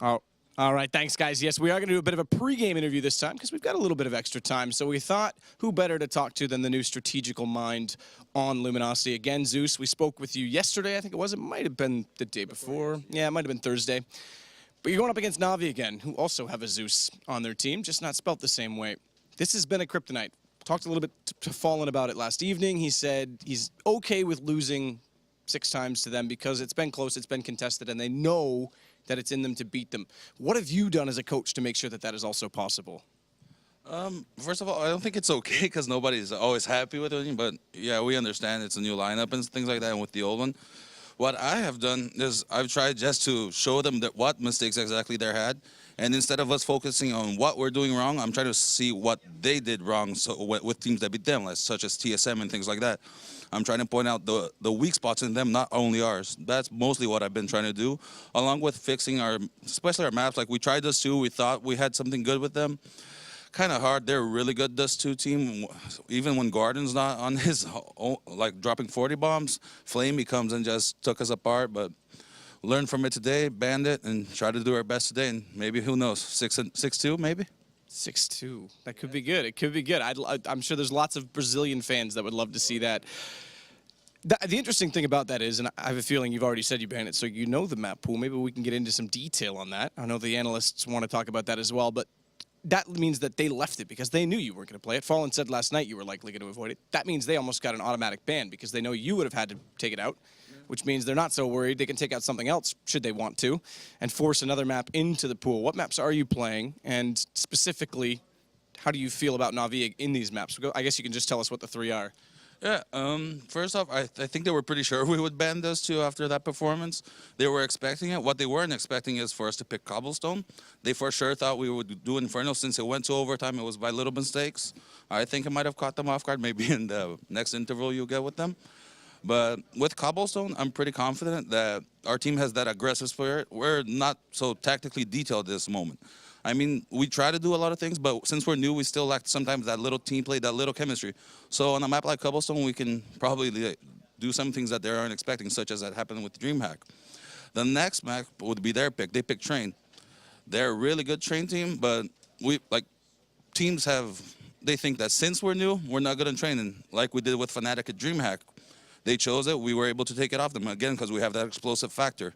Oh, all right. Thanks, guys. Yes, we are going to do a bit of a pregame interview this time because we've got a little bit of extra time. So we thought, who better to talk to than the new strategical mind on Luminosity? Again, Zeus, we spoke with you yesterday, I think it was. It might have been the day before. Yeah, it might have been Thursday. But you're going up against NaVi again, who also have a Zeus on their team, just not spelt the same way. This has been a kryptonite. Talked a little bit to Fallen about it last evening. He said he's okay with losing 6 times to them because it's been close, it's been contested, and they know that it's in them to beat them. What have you done as a coach to make sure that that is also possible? First of all, I don't think it's okay because nobody's always happy with it. But yeah, we understand it's a new lineup and things like that. And with the old one, what I have done is I've tried just to show them that what mistakes exactly they had. And instead of us focusing on what we're doing wrong, I'm trying to see what they did wrong. So with teams that beat them, such as TSM and things like that, I'm trying to point out the weak spots in them, not only ours. That's mostly what I've been trying to do, along with fixing especially our maps. Like we tried Dust 2, we thought we had something good with them. Kind of hard. They're a really good Dust 2 team. Even when Gordon's not on his own, like dropping 40 bombs, Flame, he comes and just took us apart. But learn from it today, banned it, and try to do our best today. And maybe, who knows, 6-2 maybe? 6-2. That could be good. It could be good. I'm sure there's lots of Brazilian fans that would love to see that. The interesting thing about that is, and I have a feeling you've already said you banned it, so you know the map pool. Maybe we can get into some detail on that. I know the analysts want to talk about that as well, but that means that they left it because they knew you weren't going to play it. Fallen said last night you were likely going to avoid it. That means they almost got an automatic ban because they know you would have had to take it out, which means they're not so worried. They can take out something else, should they want to, and force another map into the pool. What maps are you playing? And specifically, how do you feel about NaVi in these maps? I guess you can just tell us what the 3 are. Yeah, first off, I think they were pretty sure we would ban those 2 after that performance. They were expecting it. What they weren't expecting is for us to pick Cobblestone. They for sure thought we would do Inferno. Since it went to overtime, it was by little mistakes. I think it might have caught them off guard. Maybe in the next interval you'll get with them. But with Cobblestone, I'm pretty confident that our team has that aggressive spirit. We're not so tactically detailed at this moment. I mean, we try to do a lot of things, but since we're new, we still lack sometimes that little team play, that little chemistry. So on a map like Cobblestone, we can probably do some things that they aren't expecting, such as that happened with DreamHack. The next map would be their pick. They pick Train. They're a really good Train team, but teams they think that since we're new, we're not good in training, like we did with Fnatic at DreamHack. They chose it. We were able to take it off them, again, because we have that explosive factor.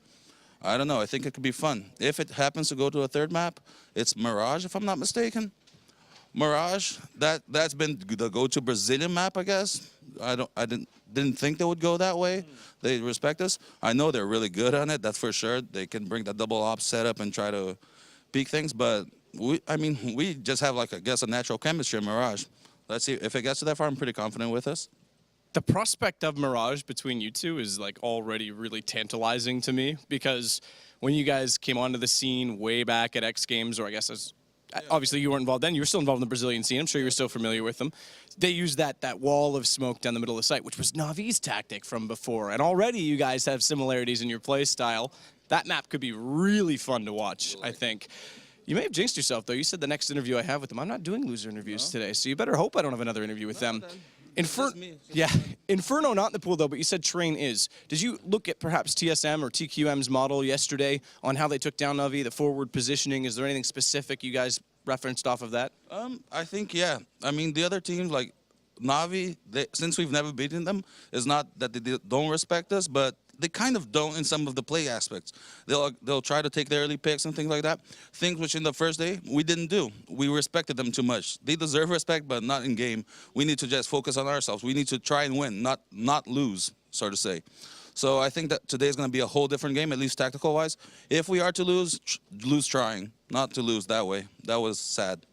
I don't know. I think it could be fun. If it happens to go to a 3rd map, it's Mirage, if I'm not mistaken. Mirage, that's been the go-to Brazilian map, I guess. I didn't think they would go that way. They respect us. I know they're really good on it, that's for sure. They can bring that double op setup and try to peak things, but we just have, I guess, a natural chemistry in Mirage. Let's see. If it gets to that far, I'm pretty confident with us. The prospect of Mirage between you two is already really tantalizing to me because when you guys came onto the scene way back at X Games, or I guess obviously you weren't involved then, you were still involved in the Brazilian scene. I'm sure you were still familiar with them. They used that wall of smoke down the middle of the site, which was NaVi's tactic from before. And already you guys have similarities in your play style. That map could be really fun to watch, I think. You may have jinxed yourself, though. You said the next interview I have with them, I'm not doing loser interviews today, so you better hope I don't have another interview with them. Inferno not in the pool, though, but you said Train is. Did you look at perhaps TSM or TQM's model yesterday on how they took down NaVi, the forward positioning? Is there anything specific you guys referenced off of that? I think, yeah. I mean, the other teams, like NaVi, since we've never beaten them, it's not that they don't respect us, but they kind of don't in some of the play aspects. They'll try to take the early picks and things like that. Things which in the first day we didn't do. We respected them too much. They deserve respect, but not in game. We need to just focus on ourselves. We need to try and win, not lose, so to say. So I think that today is going to be a whole different game, at least tactical-wise. If we are to lose, lose trying, not to lose that way. That was sad.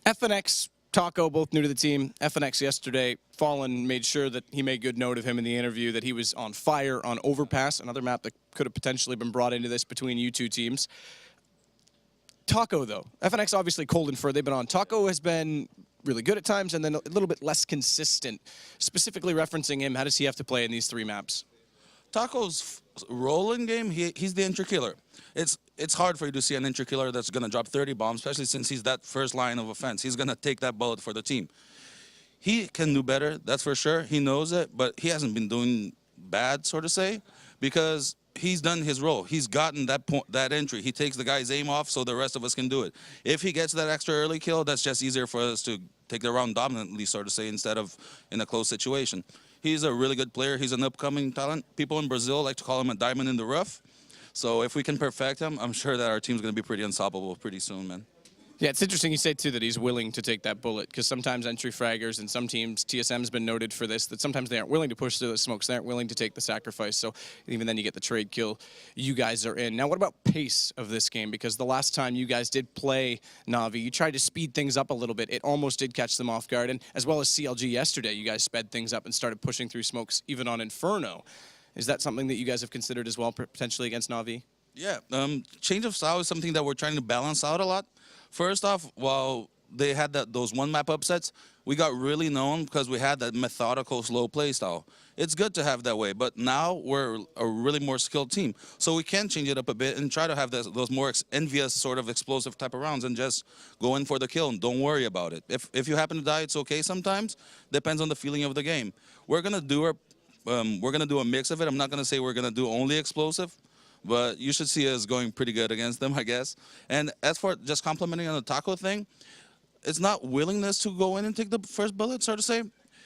FNX, Taco, both new to the team. FNX yesterday, Fallen made sure that he made good note of him in the interview, that he was on fire on Overpass, another map that could have potentially been brought into this between you two teams. Taco, though. FNX obviously cold and fur, they've been on. Taco has been really good at times and then a little bit less consistent. Specifically referencing him, how does he have to play in these 3 maps? Taco's rolling game, he's the entry killer. It's hard for you to see an entry killer that's going to drop 30 bombs, especially since he's that first line of offense. He's going to take that bullet for the team. He can do better, that's for sure. He knows it, but he hasn't been doing bad, so to say, because he's done his role. He's gotten that entry. He takes the guy's aim off so the rest of us can do it. If he gets that extra early kill, that's just easier for us to take the round dominantly, so to say, instead of in a close situation. He's a really good player. He's an upcoming talent. People in Brazil like to call him a diamond in the rough. So if we can perfect him, I'm sure that our team's going to be pretty unstoppable pretty soon, man. Yeah, it's interesting you say, too, that he's willing to take that bullet, because sometimes entry fraggers and some teams, TSM's been noted for this, that sometimes they aren't willing to push through the smokes. They aren't willing to take the sacrifice, so even then you get the trade kill. You guys are in. Now, what about pace of this game? Because the last time you guys did play NaVi, you tried to speed things up a little bit. It almost did catch them off guard, and as well as CLG yesterday, you guys sped things up and started pushing through smokes, even on Inferno. Is that something that you guys have considered as well, potentially against NaVi? Yeah, change of style is something that we're trying to balance out a lot. First off, while they had those one-map upsets, we got really known because we had that methodical, slow play style. It's good to have that way, but now we're a really more skilled team. So we can change it up a bit and try to have those more envious sort of explosive type of rounds and just go in for the kill and don't worry about it. If you happen to die, it's okay sometimes. Depends on the feeling of the game. We're gonna do a mix of it. I'm not gonna say we're gonna do only explosive, but you should see us going pretty good against them, I guess. And as for just complimenting on the taco thing, it's not willingness to go in and take the first bullet, so to say.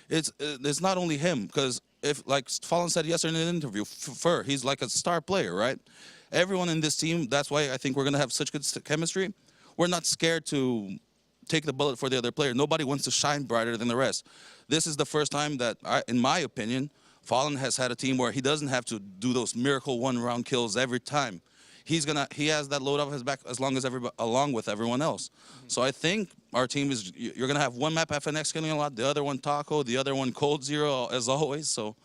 It's not only him, because if, like Fallen said yesterday in an interview, Fur, he's like a star player, right? Everyone in this team, that's why I think we're going to have such good chemistry. We're not scared to take the bullet for the other player. Nobody wants to shine brighter than the rest. This is the first time that, in my opinion, Fallen has had a team where he doesn't have to do those miracle one-round kills every time. He has that load off his back along with everyone else. So I think our team is, you're gonna have one map FNX killing a lot, the other one Taco, the other one Cold Zero as always. So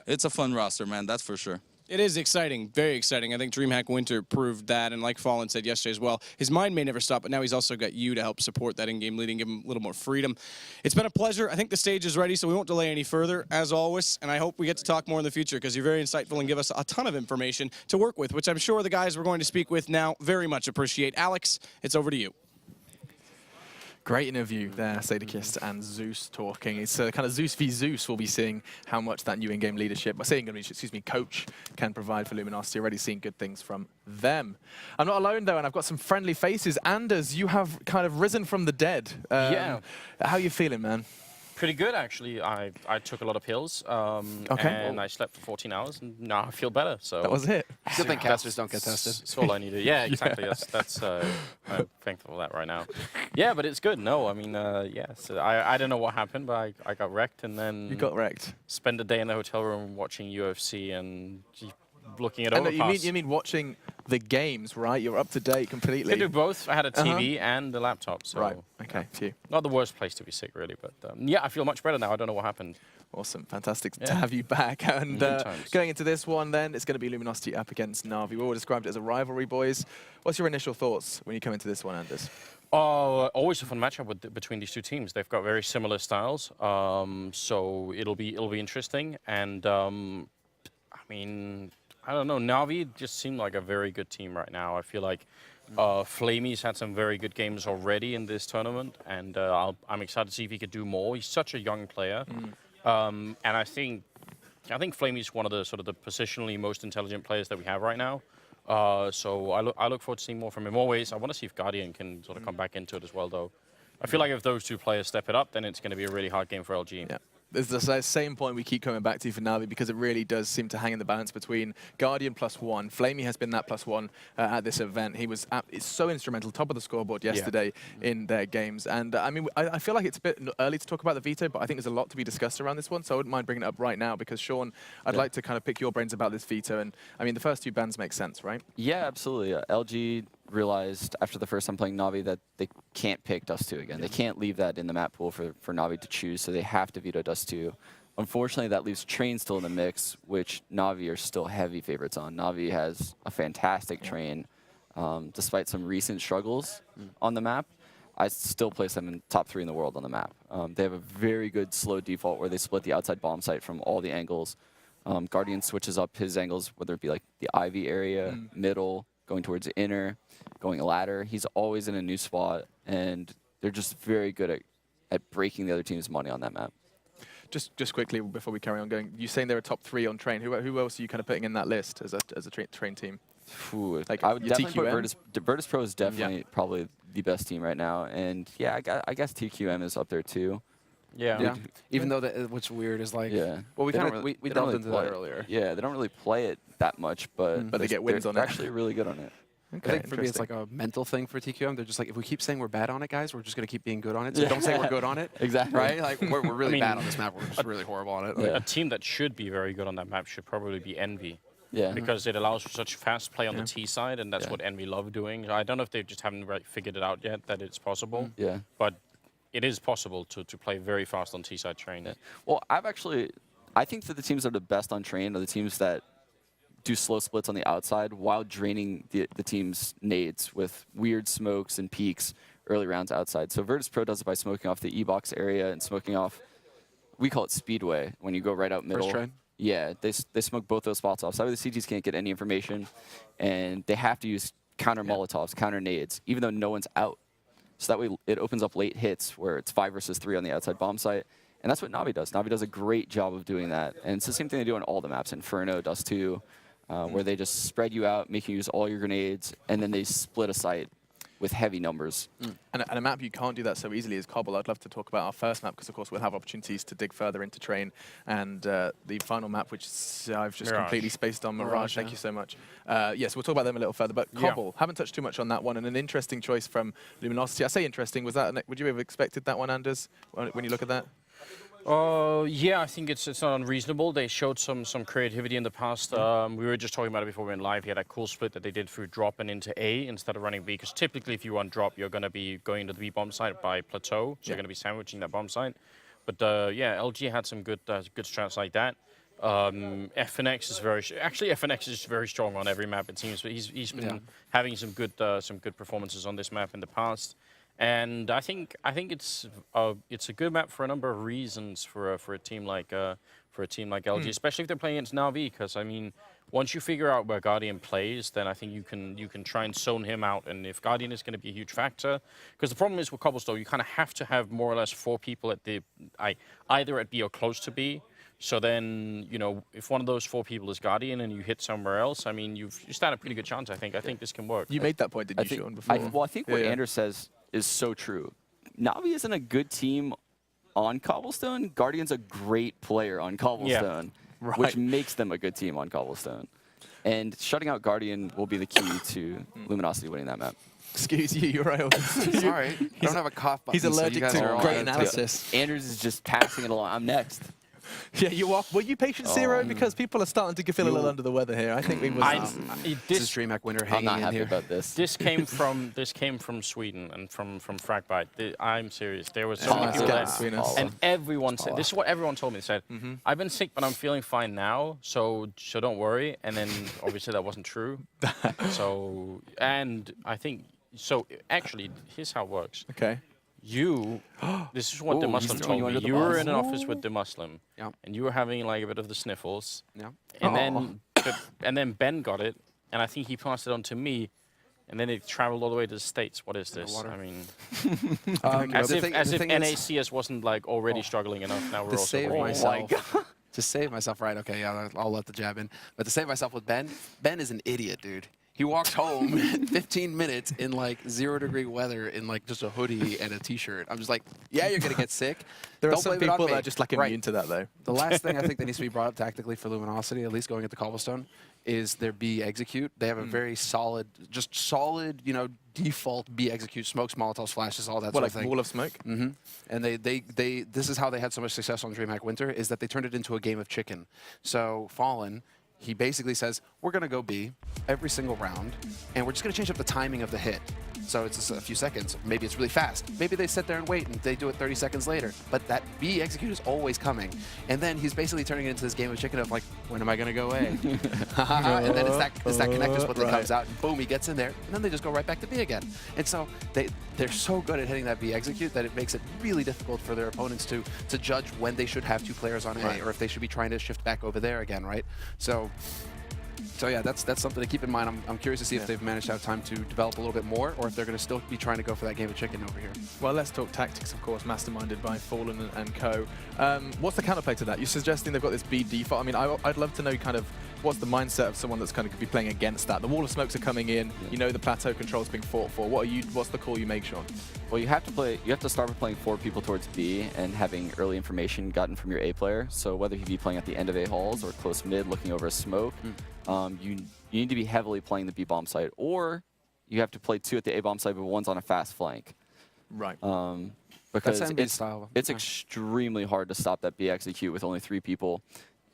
it's a fun roster, man. That's for sure. It is exciting, very exciting. I think DreamHack Winter proved that, and like Fallen said yesterday as well, his mind may never stop, but now he's also got you to help support that in-game leading, give him a little more freedom. It's been a pleasure. I think the stage is ready, so we won't delay any further, as always, and I hope we get to talk more in the future, because you're very insightful and give us a ton of information to work with, which I'm sure the guys we're going to speak with now very much appreciate. Alex, it's over to you. Great interview there, Sadakist and Zeus talking. It's kind of Zeus v Zeus. We'll be seeing how much that new in-game leadership, coach can provide for Luminosity. Already seeing good things from them. I'm not alone though, and I've got some friendly faces. Anders, you have kind of risen from the dead. Yeah. How are you feeling, man? Pretty good, actually. I took a lot of pills, and I slept for 14 hours, and now I feel better. So that was it. Good thing casters don't get tested. That's all I needed. Yeah, exactly. That's I'm thankful for that right now. Yeah, but it's good. No, I mean, yeah. So I don't know what happened, but I got wrecked, and then you got wrecked. Spent a day in the hotel room watching UFC and looking at overpass. You mean watching the games, right? You're up to date completely. I could do both. I had a TV and a laptop. So right. Okay. Phew. Not the worst place to be sick, really, but yeah, I feel much better now. I don't know what happened. Awesome. Fantastic to have you back. And going into this one then, it's going to be Luminosity up against NaVi. We all described it as a rivalry, boys. What's your initial thoughts when you come into this one, Anders? Always a fun matchup between these two teams. They've got very similar styles, so it'll be interesting. And I mean, I don't know. NaVi just seem like a very good team right now. I feel like Flamey's had some very good games already in this tournament, and I'm excited to see if he could do more. He's such a young player, and I think Flamey's one of the sort of the positionally most intelligent players that we have right now. So I look forward to seeing more from him. Always, I want to see if Guardian can sort of come back into it as well, though. I feel like if those two players step it up, then it's going to be a really hard game for LG. Yeah. It's the same point we keep coming back to for NaVi, because it really does seem to hang in the balance between Guardian +1. Flamey has been that +1 at this event. He was so instrumental, top of the scoreboard yesterday in their games. And I mean, I feel like it's a bit early to talk about the veto, but I think there's a lot to be discussed around this one. So I wouldn't mind bringing it up right now, because Sean, I'd like to kind of pick your brains about this veto. And I mean, the first two bans make sense, right? Yeah, absolutely. LG realized after the first time playing NaVi that they can't pick Dust 2 again. They can't leave that in the map pool for NaVi to choose, so they have to veto Dust 2. Unfortunately, that leaves Train still in the mix, which NaVi are still heavy favorites on. NaVi has a fantastic Train. Despite some recent struggles on the map, I still place them in top 3 in the world on the map. They have a very good slow default where they split the outside bomb site from all the angles. Guardian switches up his angles, whether it be like the Ivy area, middle, going towards the inner, going ladder. He's always in a new spot, and they're just very good at breaking the other team's money on that map. Just quickly before we carry on going, you're saying they're a top 3 on train. Who else are you kind of putting in that list as a train team? Ooh, Like I would your definitely put TQM? Virtus Pro is definitely probably the best team right now, and yeah, I guess TQM is up there too. Yeah. Yeah. Even though what's weird is like, Yeah. well, we They kind don't of really- we they don't delved really into play that it. earlier. Yeah, they don't really play it that much, but But they get wins on they're it. actually really good on it. Okay, I think for me it's interesting. like a mental thing for TQM. They're just like, if we keep saying we're bad on it, guys, we're just gonna keep being good on it. So don't say we're good on it. Exactly. Right? Like we're really mean, bad on this map. We're just really horrible on it. Like, A team that should be very good on that map should probably be Envy. Yeah. Because it allows for such fast play on Yeah. the T side, and that's Yeah. what Envy love doing. I don't know if they just haven't figured it out yet that it's possible, Yeah. but it is possible to play very fast on T side train. Yeah. Well, I think that the teams that are the best on train are the teams that do slow splits on the outside while draining the team's nades with weird smokes and peaks early rounds outside. So Virtus Pro does it by smoking off the E-box area and smoking off, we call it speedway, when you go right out middle. train? Yeah, they smoke both those spots off. So the CTs can't get any information, and they have to use counter Molotovs, counter nades, even though no one's out. So that way it opens up late hits where it's 5 versus 3 on the outside bomb site. And that's what NaVi does. NaVi does a great job of doing that. And it's the same thing they do on all the maps, Inferno, Dust 2, where they just spread you out, make you use all your grenades, and then they split a site with heavy numbers. And a map you can't do that so easily is Cobble. I'd love to talk about our first map because, of course, we'll have opportunities to dig further into train. And the final map, which I've just Mirage. completely spaced on, Mirage. Mirage, Thank yeah. you so much. Yes, we'll talk about them a little further. But Yeah. Cobble, haven't touched too much on that one. And an interesting choice from Luminosity. I say interesting. Was that? Would you have expected that one, Anders, when you look at that? Yeah, I think it's not unreasonable. They showed some creativity in the past. We were just talking about it before we went live. He had a cool split that they did through drop and into A instead of running B. Because typically, if you run drop, you're going to be going to the B bomb site by plateau, so you're going to be sandwiching that bomb site. But yeah, LG had some good strats like that. FNX is FNX is very strong on every map. It seems, but he's been having some good performances on this map in the past. And I think it's a good map for a number of reasons for a team like LG, especially if they're playing against NaVi. Because I mean, once you figure out where Guardian plays, then I think you can try and zone him out. And if Guardian is going to be a huge factor, because the problem is with Cobblestone, you kind of have to have more or less 4 people at either at B or close to B. So then, you know, if one of those 4 people is Guardian and you hit somewhere else, I mean, you stand a pretty good chance. I think this can work. You made that point, did you, Sean, before? I think what Anders says is so true. NaVi isn't a good team on Cobblestone. Guardian's a great player on Cobblestone, which makes them a good team on Cobblestone. And shutting out Guardian will be the key to Luminosity winning that map. Excuse you, you're right. Sorry, I don't have a cough button. He's allergic so you guys to are all great good. analysis. Anders is just passing it along. I'm next. Yeah, you are. Were you patient zero? Because people are starting to feel a little under the weather here. I think we was. This is DreamHack winner I'm hanging not in happy here. about this. This came from Sweden and from Fragbite. I'm serious. There were so many let's people get that, between us. and everyone said, this is what everyone told me. They said, I've been sick, but I'm feeling fine now, so don't worry. And then obviously that wasn't true. So, and I think, so actually, here's how it works. Okay. This is what the Ooh, Muslim he's throwing told you me. under the You were bus. in an office with the Muslim, Yeah. and you were having like a bit of the sniffles. Yeah. And then Ben got it, and I think he passed it on to me, and then it traveled all the way to the States. What is this? water. I mean, The as thing if is- NACS wasn't like already struggling enough. Now we're to also save worried. myself. To save myself, right? Okay, yeah, I'll let the jab in. But to save myself with Ben is an idiot, dude. He walks home 15 minutes in like 0-degree weather in like just a hoodie and a t-shirt. I'm just like, yeah, you're gonna get sick. There are Don't some blame it on people me. that are just like immune to that, though. The last thing I think that needs to be brought up tactically for Luminosity, at least going into Cobblestone, is their B execute. They have a very solid, you know, default B execute, smokes, Molotovs, flashes, all that What, sort like of thing. wall of smoke? And this is how they had so much success on DreamHack Winter, is that they turned it into a game of chicken. So Fallen, he basically says, we're going to go B every single round, and we're just going to change up the timing of the hit. So it's just a few seconds. Maybe it's really fast. Maybe they sit there and wait, and they do it 30 seconds later. But that B execute is always coming. And then he's basically turning it into this game of chicken of like, when am I going to go A? And then it's that connector split that comes out, and boom, he gets in there, and then they just go right back to B again. And so they're so good at hitting that B execute that it makes it really difficult for their opponents to judge when they should have 2 players on A, or if they should be trying to shift back over there again, right? So So yeah, that's something to keep in mind. I'm curious to see if they've managed to have time to develop a little bit more, or if they're going to still be trying to go for that game of chicken over here. Well, let's talk tactics, of course, masterminded by Fallen and co. What's the counterplay to that? You're suggesting they've got this B default. I mean, I'd love to know kind of what's the mindset of someone that's kind of could be playing against that. The wall of smokes are coming in. You know the plateau control's being fought for. What's the call you make, Sean? Well, you have to start with playing 4 people towards B and having early information gotten from your A player. So whether he be playing at the end of A halls or close mid, looking over a smoke, you need to be heavily playing the B bomb site, or you have to play 2 at the A bomb site, but one's on a fast flank. Right. Because NBA style. it's extremely hard to stop that B execute with only 3 people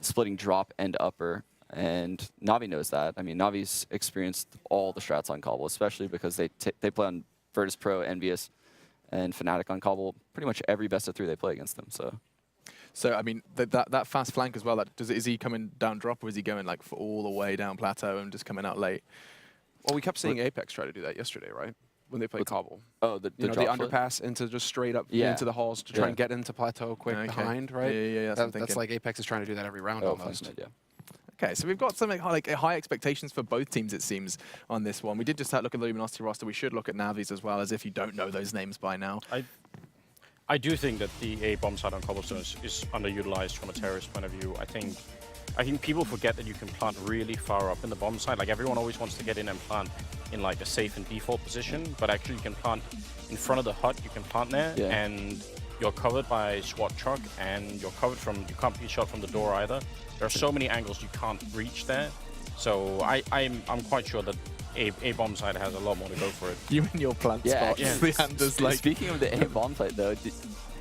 splitting drop and upper. And NaVi knows that. I mean, NaVi's experienced all the strats on Cbble, especially because they play on Virtus Pro, Envious, and Fnatic on Cbble. Pretty much every best of 3 they play against them. So I mean, that fast flank as well. Is he coming down drop, or is he going like for all the way down plateau and just coming out late? Well, we kept seeing Apex try to do that yesterday, right? When they played Cbble. Oh, the the drop flip? underpass into just straight up into the halls to try and get into plateau quick behind, right? Yeah, that's like Apex is trying to do that every round almost. Yeah. Okay, so we've got something like high expectations for both teams, it seems, on this one. We did just look at the Luminosity roster. We should look at NaVi's as well, as if you don't know those names by now. I do think that the A bomb site on Cobblestone is underutilized from a terrorist point of view. I think people forget that you can plant really far up in the bomb site. Like everyone always wants to get in and plant in like a safe and default position, but actually you can plant in front of the hut. You can plant there, and you're covered by SWAT truck, and you can't be shot from the door either. There are so many angles you can't reach there. So I'm quite sure that A bomb site has a lot more to go for it. You and your plant spots. Yeah. Leander's like... Speaking of the A bomb site, though,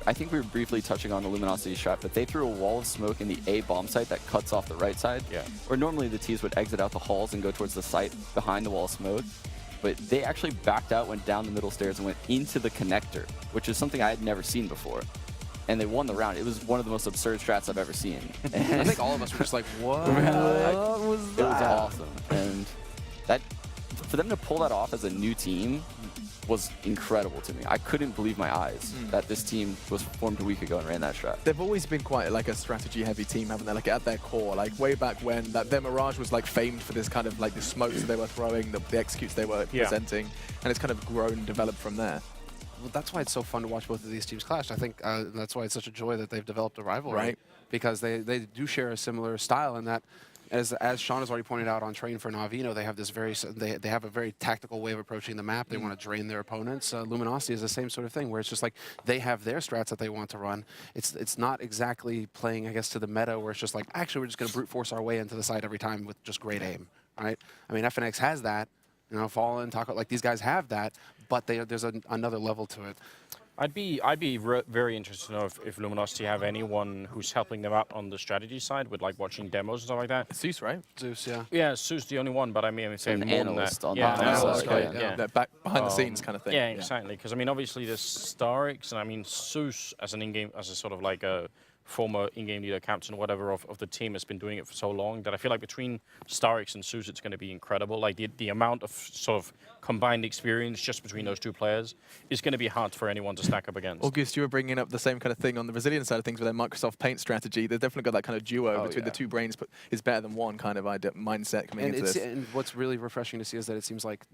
I think we were briefly touching on the Luminosity strat, but they threw a wall of smoke in the A bomb site that cuts off the right side. Yeah. Where normally the Ts would exit out the halls and go towards the site behind the wall of smoke. But they actually backed out, went down the middle stairs, and went into the connector, which is something I had never seen before. And they won the round. It was one of the most absurd strats I've ever seen. I think all of us were just like, what was that? It was awesome. And for them to pull that off as a new team was incredible to me. I couldn't believe my eyes that this team was formed a week ago and ran that strat. They've always been quite like a strategy-heavy team, haven't they? Like at their core, like way back when, their Mirage was like famed for this kind of like the smokes that they were throwing, the executes they were presenting, and it's kind of grown and developed from there. Well, that's why it's so fun to watch both of these teams clash. I think that's why it's such a joy that they've developed a rivalry, Right. because they do share a similar style in that, as Sean has already pointed out on Train for NaVi, they have this they have a very tactical way of approaching the map. They want to drain their opponents. Luminosity is the same sort of thing, where it's just like they have their strats that they want to run. It's not exactly playing, I guess, to the meta, where it's just like, actually, we're just going to brute force our way into the side every time with just great aim, right? I mean, FNX has that. Fallen, Taco, like these guys have that, but there's another level to it. I'd be very interested to know if Luminosity have anyone who's helping them out on the strategy side with like watching demos and stuff like that. Zeus, right? Zeus, yeah. Yeah, Sue's the only one, but I mean, I'm saying An more than analyst that. on Yeah, that. an analyst, Okay, right, yeah. yeah. They're back behind the scenes kind of thing. Yeah, exactly. Because I mean, obviously there's Starix, and I mean, Zeus as a sort of like a former in-game leader, captain, whatever of the team has been doing it for so long that I feel like between Starix and Zeus, it's going to be incredible. Like the amount of sort of combined experience just between those two players is going to be hard for anyone to stack up against. August, you were bringing up the same kind of thing on the Brazilian side of things with their Microsoft Paint strategy. They've definitely got that kind of duo between the two brains, but is better than one kind of mindset coming into this. And what's really refreshing to see is that it seems like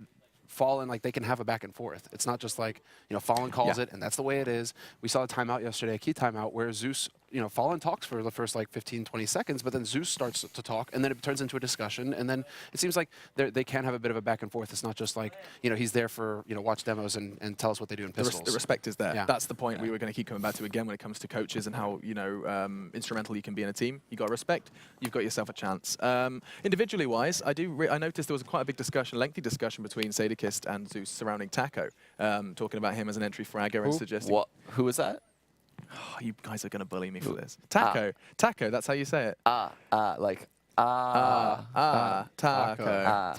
Fallen, like they can have a back and forth. It's not just like, Fallen calls it and that's the way it is. We saw a timeout yesterday, a key timeout, where Zeus, Fallen talks for the first like 15, 20 seconds, but then Zeus starts to talk and then it turns into a discussion. And then it seems like they can have a bit of a back and forth. It's not just like, he's there for, watch demos and tell us what they do in pistols. The respect is there. Yeah. That's the point we were going to keep coming back to again when it comes to coaches and how, instrumental you can be in a team. You got respect, you've got yourself a chance. Individually wise, I noticed there was quite a big discussion, lengthy discussion between Sadakist and Zeus surrounding Taco, talking about him as an entry fragger and suggesting... What? Who was that? Oh, you guys are going to bully me for this. Taco. Taco, that's how you say it. Taco. Taco.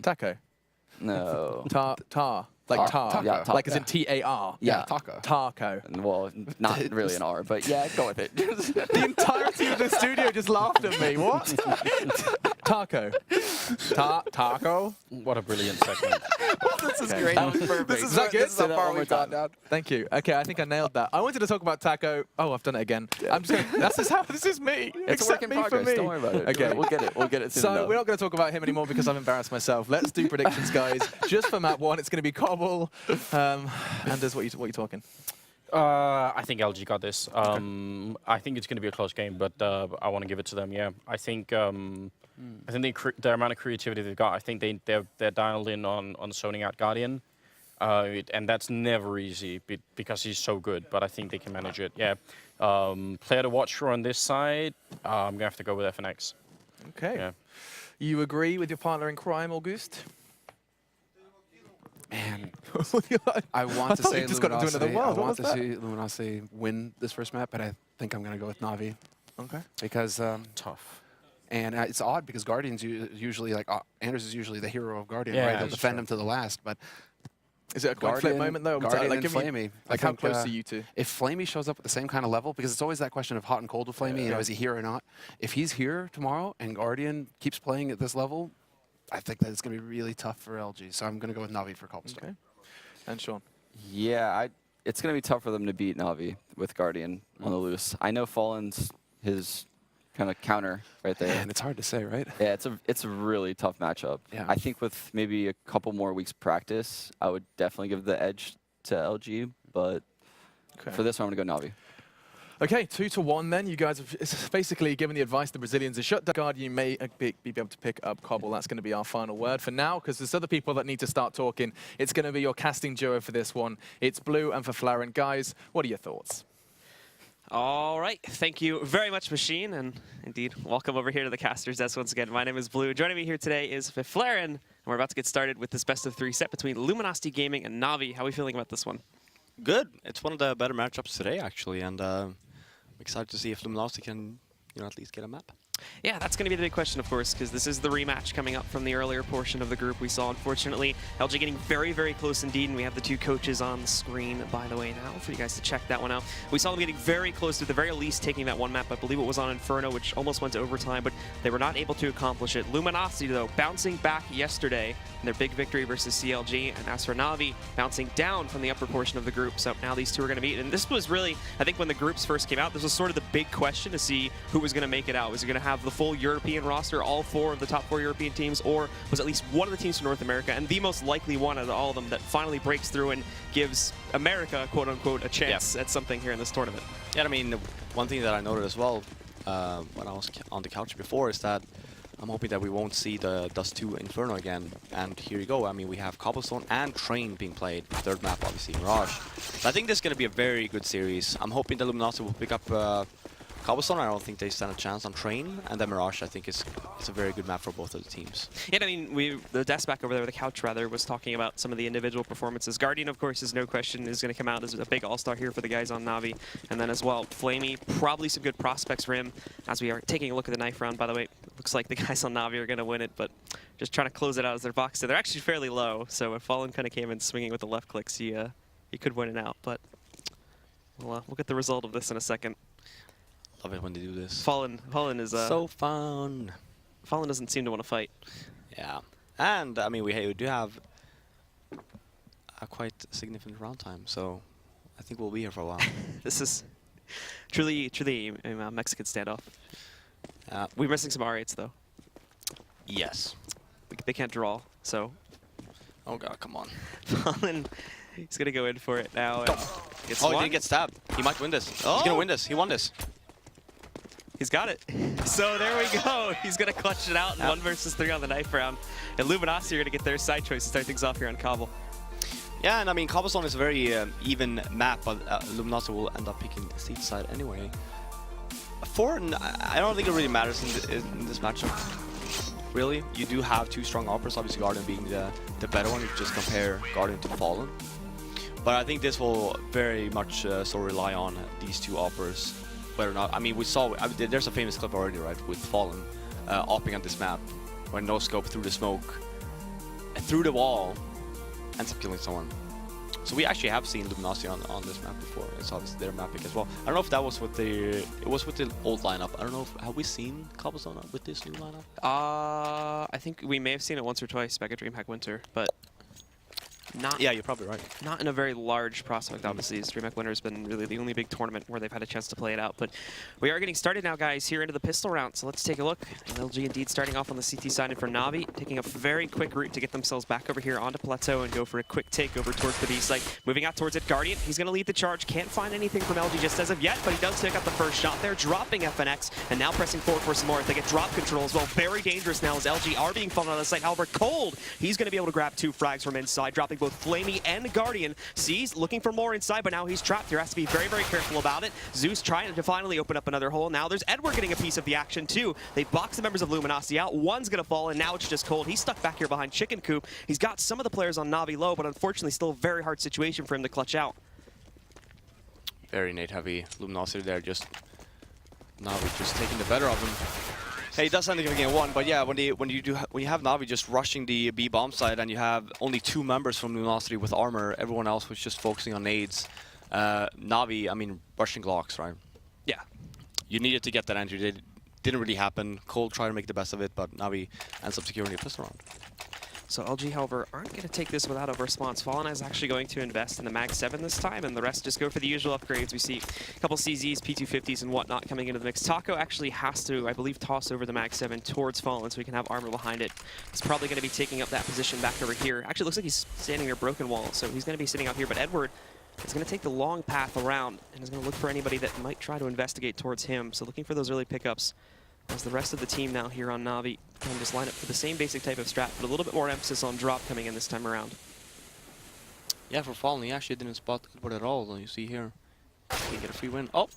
Taco. No. Tar. Like tar. Taco. Yeah, like as in T-A-R. Yeah. Taco. Taco. Well, not really an R, but yeah, go with it. The entirety of the studio just laughed at me. What? Taco. Taco? What a brilliant segment. This is great. That was perfect. This is, Is that good? this is how Say that far one we've more gone time. down. Thank you. Okay, I think I nailed that. I wanted to talk about Taco. Oh, I've done it again. I'm just going. This is me. It's a work Accept in me for progress. me. Don't worry about it. Okay, We'll get it. We'll get it soon So enough. we're not going to talk about him anymore because I've embarrassed myself. Let's do predictions, guys. Just for map 1, it's going to be Cbble. Anders, what are you talking? I think LG got this. I think it's going to be a close game, but I want to give it to them. Yeah, I think the amount of creativity they've got. I think they're dialed in on zoning out Guardian, and that's never easy because he's so good. But I think they can manage it. Yeah, player to watch for on this side. I'm gonna have to go with FNX. Okay. Yeah. You agree with your partner in crime, Auguste? Man, I I want to thought say you just got into another Luminosity. world. I What want was to that? see Luminosity win this first map, but I think I'm going to go with NaVi Okay. because Tough. and it's odd because Guardian's usually like Anders is usually the hero of Guardian, Yeah, right? He'll that's defend true. him to the last, but Is it a coin flip moment though? Guardian and give me- Flamey. Like how close are you two? If Flamey shows up at the same kind of level, because it's always that question of hot and cold with Flamey, you know, is he here or not? If he's here tomorrow and Guardian keeps playing at this level, I think that it's going to be really tough for LG. So I'm going to go with NaVi for Cobblestone. Okay. And Sean. Yeah, it's going to be tough for them to beat NaVi with Guardian on the loose. I know Fallen's his kind of counter right there. And it's hard to say, right? Yeah, it's a really tough matchup. Yeah. I think with maybe a couple more weeks practice, I would definitely give the edge to LG, but for this one, I'm going to go NaVi. Okay, 2-1 then. You guys have basically given the advice the Brazilians are shut down. Guardian may be able to pick up Cbble. That's going to be our final word for now, because there's other people that need to start talking. It's going to be your casting duo for this one. It's Blue and for Flaren. Guys, what are your thoughts? All right, thank you very much, Machine, and indeed, welcome over here to the Casters Desk once again. My name is Blue. Joining me here today is Flaren, and we're about to get started with this best-of-3 set between Luminosity Gaming and NaVi. How are we feeling about this one? Good. It's one of the better matchups today, actually, and I'm excited to see if Luminosity can, at least get a map. Yeah, that's going to be the big question, of course, because this is the rematch coming up from the earlier portion of the group. We saw, unfortunately, LG getting very, very close indeed, and we have the two coaches on the screen, by the way, now, for you guys to check that one out. We saw them getting very close to, the very least, taking that one map. I believe it was on Inferno, which almost went to overtime, but they were not able to accomplish it. Luminosity, though, bouncing back yesterday in their big victory versus CLG, and as for NaVi, bouncing down from the upper portion of the group. So now these two are going to meet, and this was really, I think when the groups first came out, this was sort of the big question to see who was going to make it out. Was it going to have the full European roster, all 4 of the top 4 European teams, or was at least one of the teams from North America, and the most likely one out of all of them that finally breaks through and gives America, quote-unquote, a chance at something here in this tournament? Yeah, I mean, one thing that I noted as well when I was on the couch before is that I'm hoping that we won't see the Dust 2 Inferno again. And here you go. I mean, we have Cobblestone and Train being played. Third map, obviously, Mirage. So I think this is going to be a very good series. I'm hoping the Luminosity will pick up Cobblestone. I don't think they stand a chance on Train. And then Mirage, I think, is a very good map for both of the teams. Yeah, I mean, the desk back over there, the couch rather, was talking about some of the individual performances. Guardian, of course, is no question, is going to come out as a big all-star here for the guys on NaVi. And then as well, Flamey, probably some good prospects for him. As we are taking a look at the knife round, by the way, it looks like the guys on NaVi are going to win it, but just trying to close it out as their box. So they're actually fairly low, so if Fallen kind of came in swinging with the left clicks, he could win it out. But we'll get the result of this in a second. Love it when they do this. Fallen is so fun. Fallen doesn't seem to want to fight. Yeah, and I mean we do have a quite significant round time, so I think we'll be here for a while. This is truly a Mexican standoff. We're missing some R8s though. Yes. They can't draw, so. Oh god, come on. Fallen, he's gonna go in for it now. And gets Oh, he one. didn't get stabbed. He might win this. Oh. He's gonna win this. He won this. He's got it. So there we go. He's going to clutch it out in 1 versus 3 on the knife round. And Luminosity are going to get their side choice to start things off here on Cbble. Yeah, and I mean, Cobblestone is a very even map, but Luminosity will end up picking the seed side anyway. I don't think it really matters in this matchup. Really, you do have 2 strong operas, obviously Guardian being the better one if you just compare Guardian to Fallen. But I think this will very much so rely on these 2 operas. Whether or not, I mean, we saw, there's a famous clip already, right, with Fallen opping on this map, when no scope through the smoke, through the wall, ends up killing someone. So we actually have seen Luminosity on this map before. It's obviously their map pick as well. I don't know if that was with the old lineup. I don't know if have we seen Cobblestone with this new lineup? I think we may have seen it once or twice back at DreamHack Winter, but not. Yeah, you're probably right. Not in a very large prospect, obviously. DreamHack Winter has been really the only big tournament where they've had a chance to play it out. But we are getting started now, guys, here into the pistol round. So let's take a look. And LG indeed starting off on the CT side and for NaVi, taking a very quick route to get themselves back over here onto Plateau and go for a quick takeover towards the B site. Moving out towards it, Guardian. He's going to lead the charge. Can't find anything from LG just as of yet, but he does take out the first shot there, dropping FNX, and now pressing forward for some more. They get drop control as well. Very dangerous now as LG are being fallen out of the site. However, Cold, he's going to be able to grab 2 frags from inside, dropping both Flamey and Guardian. Sees looking for more inside, but now he's trapped here. Has to be very, very careful about it. Zeus trying to finally open up another hole. Now there's Edward getting a piece of the action too. They box the members of Luminosity out. One's going to fall, and now it's just Cold. He's stuck back here behind Chicken Coop. He's got some of the players on NaVi low, but unfortunately still a very hard situation for him to clutch out. Very nade heavy Luminosity there. Just NaVi just taking the better of them. Hey, it does end up getting 1, but yeah, when you have NaVi just rushing the B bomb side and you have only 2 members from Luminosity with armor, everyone else was just focusing on nades. NaVi, I mean, rushing Glocks, right? Yeah. You needed to get that entry. It didn't really happen. Cold tried to make the best of it, but NaVi ends up securing a pistol round. So LG, however, aren't going to take this without a response. Fallen is actually going to invest in the Mag 7 this time, and the rest just go for the usual upgrades. We see a couple CZs, P250s, and whatnot coming into the mix. Taco actually has to, I believe, toss over the Mag 7 towards Fallen so he can have armor behind it. He's probably going to be taking up that position back over here. Actually, looks like he's standing near Broken Wall, so he's going to be sitting out here. But Edward is going to take the long path around and is going to look for anybody that might try to investigate towards him. So looking for those early pickups. As the rest of the team now here on NaVi can just line up for the same basic type of strat, but a little bit more emphasis on drop coming in this time around. Yeah, for Fallen, he actually didn't spot Edward at all. You see here, he get a free win. Oh!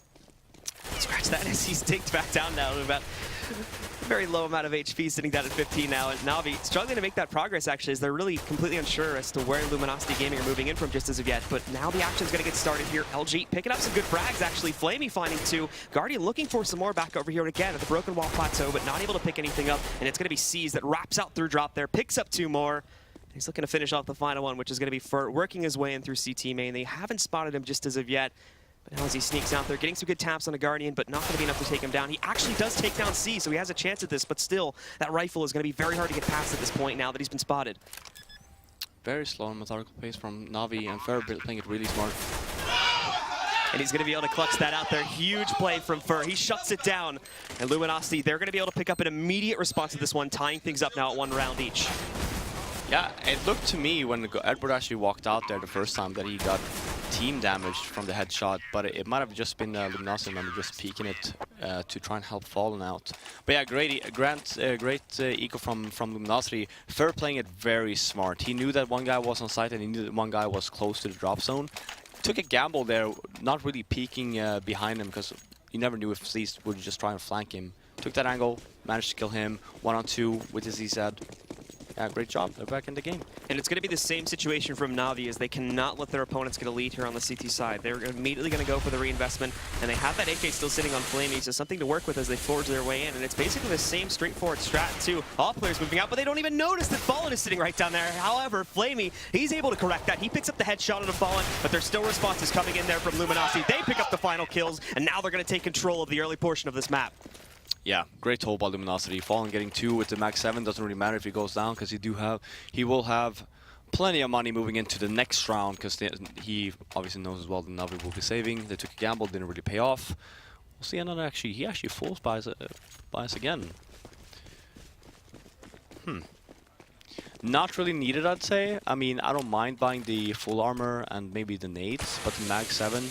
Scratch that as he's digged back down now to about a very low amount of HP, sitting down at 15 now. And NaVi struggling to make that progress, actually, as they're really completely unsure as to where Luminosity Gaming are moving in from just as of yet. But now the action's going to get started here. LG picking up some good frags, actually. Flamey finding 2. Guardian looking for some more back over here again at the Broken Wall Plateau, but not able to pick anything up. And it's going to be Seas that wraps out through drop there, picks up 2 more. He's looking to finish off the final one, which is going to be Fur working his way in through CT main. They haven't spotted him just as of yet. But now as he sneaks out there, getting some good taps on a Guardian, but not going to be enough to take him down. He actually does take down C, so he has a chance at this, but still, that rifle is going to be very hard to get past at this point now that he's been spotted. Very slow and methodical pace from NaVi, and Fur playing it really smart. And he's going to be able to clutch that out there. Huge play from Fur. He shuts it down. And Luminosity, they're going to be able to pick up an immediate response to this one, tying things up now at 1 round each. Yeah, it looked to me when Edward actually walked out there the first time that he got team damaged from the headshot, but it might have just been Luminosity member just peeking it to try and help Fallen out. But yeah, great eco from Luminosity. Fur playing it very smart. He knew that one guy was on site and he knew that one guy was close to the drop zone. Took a gamble there, not really peeking behind him because you never knew if Zeus would just try and flank him. Took that angle, managed to kill him, 1-on-2 with his EZ. Yeah, great job. They're back in the game. And it's going to be the same situation from NaVi as they cannot let their opponents get a lead here on the CT side. They're immediately going to go for the reinvestment, and they have that AK still sitting on Flamey, so something to work with as they forge their way in. And it's basically the same straightforward strat, too. All players moving out, but they don't even notice that Fallen is sitting right down there. However, Flamey, he's able to correct that. He picks up the headshot on a Fallen, but there's still responses coming in there from Luminosity. They pick up the final kills, and now they're going to take control of the early portion of this map. Yeah, great hold by Luminosity. Fallen getting 2 with the Mag 7. Doesn't really matter if he goes down because he will have plenty of money moving into the next round because he obviously knows as well that NaVi will be saving. They took a gamble, didn't really pay off. We'll see another he actually falls by us again. Not really needed, I'd say. I mean, I don't mind buying the full armor and maybe the nades, but the Mag 7,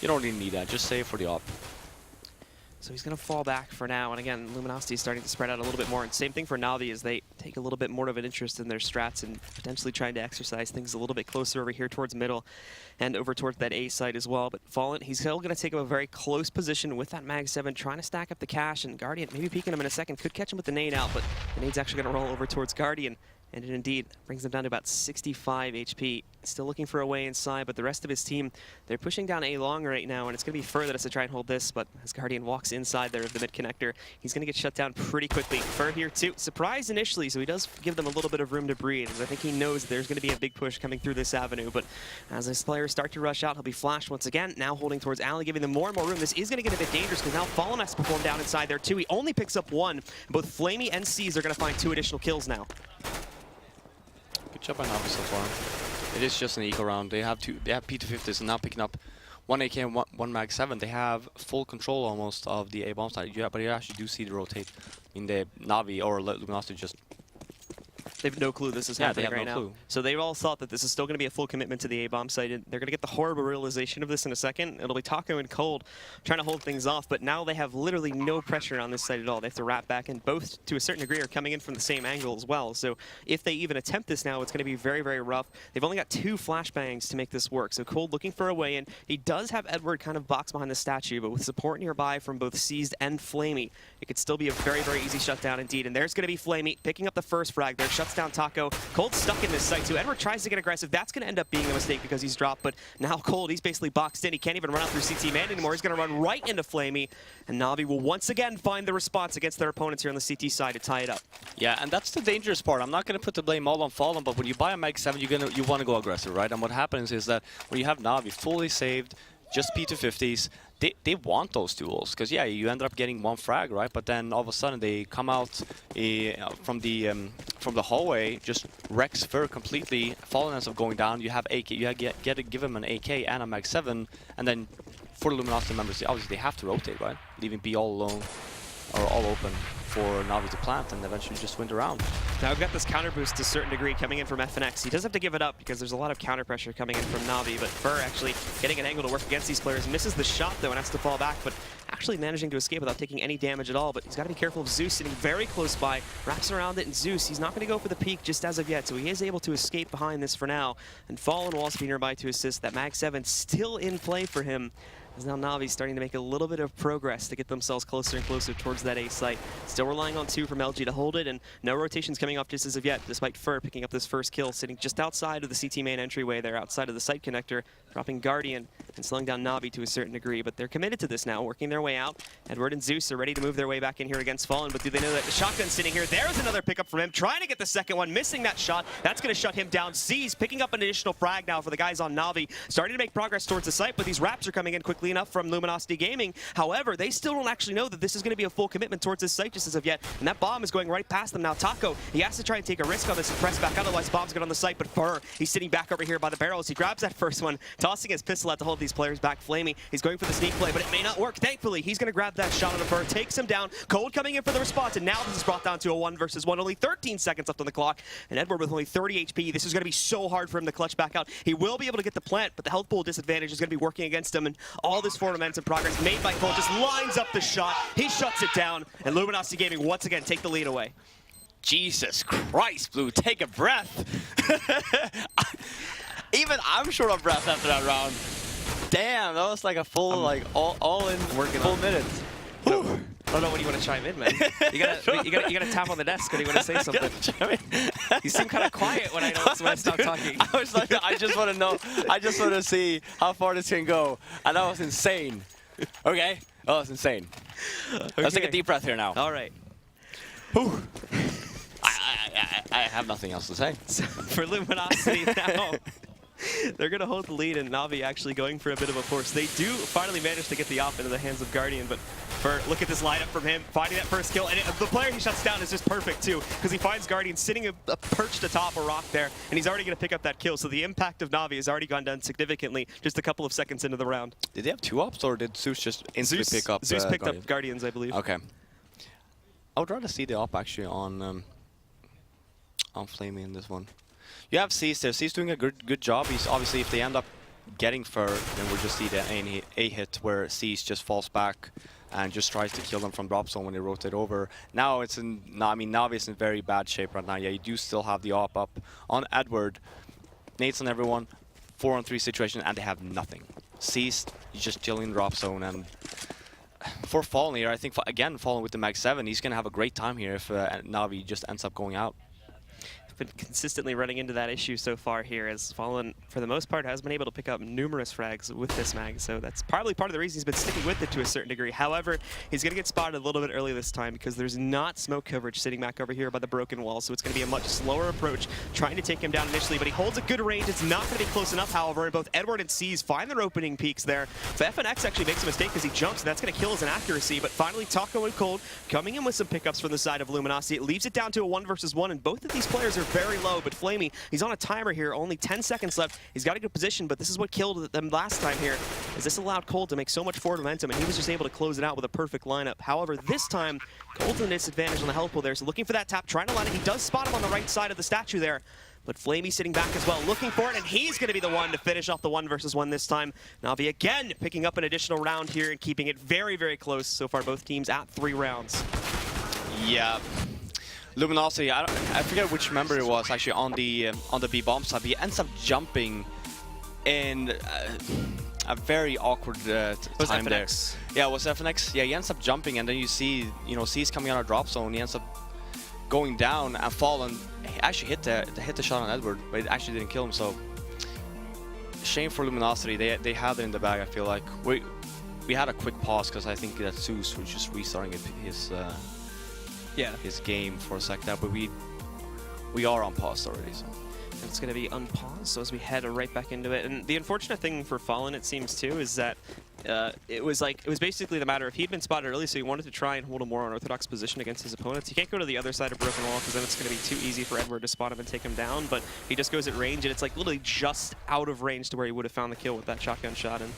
you don't really need that. Just save for the op. So he's going to fall back for now. And again, Luminosity is starting to spread out a little bit more. And same thing for NaVi as they take a little bit more of an interest in their strats and potentially trying to exercise things a little bit closer over here towards middle and over towards that A side as well. But Fallen, he's still going to take up a very close position with that Mag 7, trying to stack up the cash. And Guardian, maybe peeking him in a second, could catch him with the nade out, but the nade's actually going to roll over towards Guardian. And it indeed brings them down to about 65 HP. Still looking for a way inside, but the rest of his team, they're pushing down A long right now, and it's going to be Fur that has to try and hold this, but as Guardian walks inside there of the mid connector, he's going to get shut down pretty quickly. Fur here too, surprised initially, so he does give them a little bit of room to breathe, as I think he knows there's going to be a big push coming through this avenue, but as his players start to rush out, he'll be flashed once again, now holding towards Alley, giving them more and more room. This is going to get a bit dangerous, because now Fallen has to perform down inside there too. He only picks up one. Both Flamey and C's are going to find 2 additional kills now. Good job by NaVi so far. It is just an eco round. They have P250s and now picking up 1 AK and 1 Mag 7. They have full control almost of the A bomb side. Yeah, but you actually do see the rotate in the NaVi or Luminosity just. They have no clue this is happening right now. So they've all thought that this is still going to be a full commitment to the A-bomb site. And they're going to get the horrible realization of this in a second. It'll be Taco and Cold trying to hold things off, but now they have literally no pressure on this site at all. They have to wrap back, and both, to a certain degree, are coming in from the same angle as well. So if they even attempt this now, it's going to be very, very rough. They've only got 2 flashbangs to make this work. So Cold looking for a way in. He does have Edward kind of boxed behind the statue, but with support nearby from both Seized and Flamey, it could still be a very, very easy shutdown indeed. And there's going to be Flamey picking up the first frag there, shuts down Taco. Cold's stuck in this site too. Edward tries to get aggressive. That's going to end up being a mistake because he's dropped, but now Cold, he's basically boxed in. He can't even run out through CT man anymore. He's going to run right into Flamey, and NaVi will once again find the response against their opponents here on the CT side to tie it up. Yeah, and that's the dangerous part. I'm not going to put the blame all on Fallen, but when you buy a Mag 7, you want to go aggressive, right? And what happens is that when you have NaVi fully saved, just P250s, they want those duels, because yeah, you end up getting 1 frag, right? But then all of a sudden they come out from the hallway, just wrecks Fur completely. Fallen ends up going down. You have AK, you get to give him an AK and a Mag 7, and then for the Luminosity members, obviously they have to rotate, right? Leaving B all alone or all open for NaVi to plant and eventually just win the round. Now we've got this counter boost to a certain degree coming in from FNX. He does have to give it up because there's a lot of counter pressure coming in from NaVi, but Fur actually getting an angle to work against these players. Misses the shot though and has to fall back, but actually managing to escape without taking any damage at all. But he's got to be careful of Zeus sitting very close by, wraps around it, and Zeus, he's not going to go for the peak just as of yet, so he is able to escape behind this for now. And Fallen will also be nearby to assist. That Mag 7 still in play for him, as now NaVi's starting to make a little bit of progress to get themselves closer and closer towards that A site. Still relying on 2 from LG to hold it, and no rotations coming off just as of yet, despite Fur picking up this first kill, sitting just outside of the CT main entryway there, outside of the site connector, dropping Guardian and slowing down NaVi to a certain degree, but they're committed to this now, working their way out. Edward and Zeus are ready to move their way back in here against Fallen, but do they know that the shotgun's sitting here? There's another pickup from him, trying to get the second one, missing that shot. That's going to shut him down. Z's picking up an additional frag now for the guys on NaVi, starting to make progress towards the site, but these wraps are coming in quickly enough from Luminosity Gaming. However, they still don't actually know that this is going to be a full commitment towards this site just as of yet, and that bomb is going right past them now. Taco, he has to try and take a risk on this and press back, otherwise bomb's good on the site, but Fur, he's sitting back over here by the barrels. He grabs that first one, tossing his pistol out to hold these players back. Flamey, he's going for the sneak play, but it may not work. Thankfully, he's going to grab that shot on the Fur, takes him down. Cold coming in for the response, and now this is brought down to a 1 versus 1. Only 13 seconds left on the clock, and Edward with only 30 HP. This is going to be so hard for him to clutch back out. He will be able to get the plant, but the health pool disadvantage is going to be working against him, and all this forward momentum progress made by Cold just lines up the shot. He shuts it down, and Luminosity Gaming once again take the lead away. Jesus Christ, Blue, take a breath. Even I'm short of breath after that round. Damn, that was like a full, like all in full minutes. I don't know when you want to chime in, man. You gotta tap on the desk when you want to say something. You seem kind of quiet when I stop talking. I was like, I just want to know. I just want to see how far this can go, and that was insane. Okay, that was insane. Okay. Let's take a deep breath here now. All right. Whew. I have nothing else to say. So for Luminosity now, they're going to hold the lead, and NaVi actually going for a bit of a force. They do finally manage to get the op into the hands of Guardian, but look at this lineup from him, finding that first kill. And the player he shuts down is just perfect, too, because he finds Guardian sitting perched atop a rock there, and he's already going to pick up that kill. So the impact of NaVi has already gone down significantly just a couple of seconds into the round. Did they have 2 ops, or did Zeus just instantly pick up Zeus picked Guardian? up Guardians, I believe. Okay. I would rather see the op, actually, on Flamey in this one. You have C's there. C's doing a good job. He's obviously, if they end up getting Fur, then we'll just see the A hit where C's just falls back and just tries to kill them from drop zone when they rotate over. Now it's in, I mean, NaVi is in very bad shape right now. Yeah, you do still have the op up on Edward. Nates on everyone, 4-on-3 situation, and they have nothing. C's just chilling drop zone, and for Fallen here, I think, again, Fallen with the Mag 7, he's going to have a great time here if NaVi just ends up going out. been consistently running into that issue so far here, as Fallen, for the most part, has been able to pick up numerous frags with this mag, so that's probably part of the reason he's been sticking with it to a certain degree. However, he's going to get spotted a little bit early this time because there's not smoke coverage sitting back over here by the broken wall, so it's going to be a much slower approach trying to take him down initially, but he holds a good range. It's not going to be close enough, however, and both Edward and C's find their opening peaks there. So FNX actually makes a mistake because he jumps, and that's going to kill his inaccuracy, but finally Taco and Cold coming in with some pickups from the side of Luminosity. It leaves it down to a 1 versus 1, and both of these players are very low, but Flamey, he's on a timer here, only 10 seconds left. He's got a good position, but this is what killed them last time here, as this allowed Cold to make so much forward momentum, and he was just able to close it out with a perfect lineup. However, this time, Cold's in a disadvantage on the health pool there, so looking for that tap, trying to land it. He does spot him on the right side of the statue there, but Flamey sitting back as well, looking for it, and he's going to be the one to finish off the 1 versus 1 this time. NaVi again picking up an additional round here and keeping it very, very close. So far, both teams at 3 rounds. Yeah. Luminosity, I forget which member it was actually on the B bomb side. He ends up jumping in a very awkward time there. Yeah, it was FNX. Yeah, he ends up jumping, and then you see, C's coming out of drop zone. He ends up going down and falling. He actually hit the shot on Edward, but it actually didn't kill him. So shame for Luminosity. They had it in the bag. I feel like we had a quick pause because I think that Zeus was just restarting his game for a sec there, but we are on pause already. So. It's going to be unpaused, so as we head right back into it. And the unfortunate thing for Fallen, it seems too, is that it was basically the matter of he'd been spotted early, so he wanted to try and hold a more unorthodox position against his opponents. He can't go to the other side of Broken Wall because then it's going to be too easy for Edward to spot him and take him down, but he just goes at range, and it's like literally just out of range to where he would have found the kill with that shotgun shot, and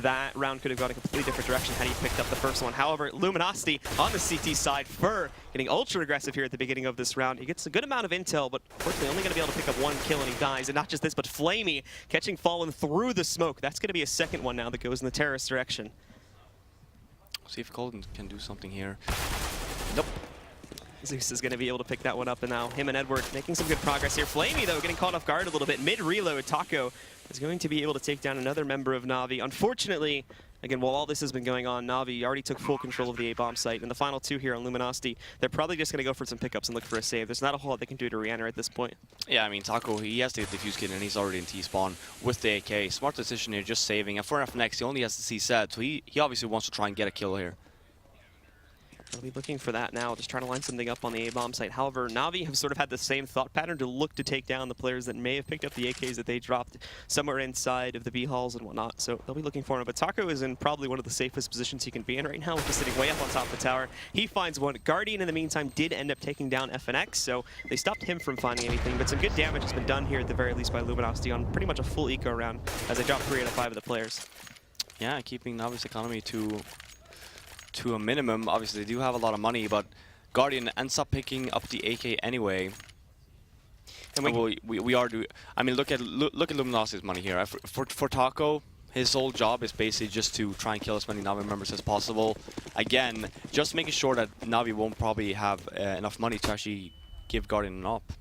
that round could have gone a completely different direction had he picked up the first one. However, Luminosity on the CT side, Fur getting ultra aggressive here at the beginning of this round. He gets a good amount of intel, but unfortunately only going to be able to pick up 1 kill and he dies. And not just this, but Flamey catching Fallen through the smoke. That's going to be a second one now that goes in the terrorist direction. See if Golden can do something here. Nope. Zeus is going to be able to pick that one up, and now him and Edward making some good progress here. Flamey, though, getting caught off guard a little bit. Mid-reload, Taco is going to be able to take down another member of NaVi. Unfortunately, again, while all this has been going on, NaVi already took full control of the A-bomb site. And the final 2 here on Luminosity, they're probably just going to go for some pickups and look for a save. There's not a whole lot they can do to re-enter at this point. Yeah, I mean, Taco, he has the defuse kit, and he's already in T-spawn with the AK. Smart decision here, just saving. And for FNX, he only has the C-set, so he obviously wants to try and get a kill here. They'll be looking for that now, just trying to line something up on the A-bomb site. However, NaVi have sort of had the same thought pattern to look to take down the players that may have picked up the AKs that they dropped somewhere inside of the B halls and whatnot. So they'll be looking for him. But Taco is in probably one of the safest positions he can be in right now, just sitting way up on top of the tower. He finds one. Guardian, in the meantime, did end up taking down FNX, so they stopped him from finding anything. But some good damage has been done here at the very least by Luminosity on pretty much a full eco round as they drop 3 out of 5 of the players. Yeah, keeping NaVi's economy to a minimum. Obviously, they do have a lot of money, but Guardian ends up picking up the AK anyway. And we are doing. I mean, look at Luminosity's money here. For Taco, his whole job is basically just to try and kill as many NaVi members as possible. Again, just making sure that NaVi won't probably have enough money to actually give Guardian an op.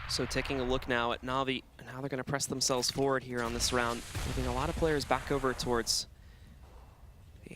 So taking a look now at NaVi, and how they're going to press themselves forward here on this round, moving a lot of players back over towards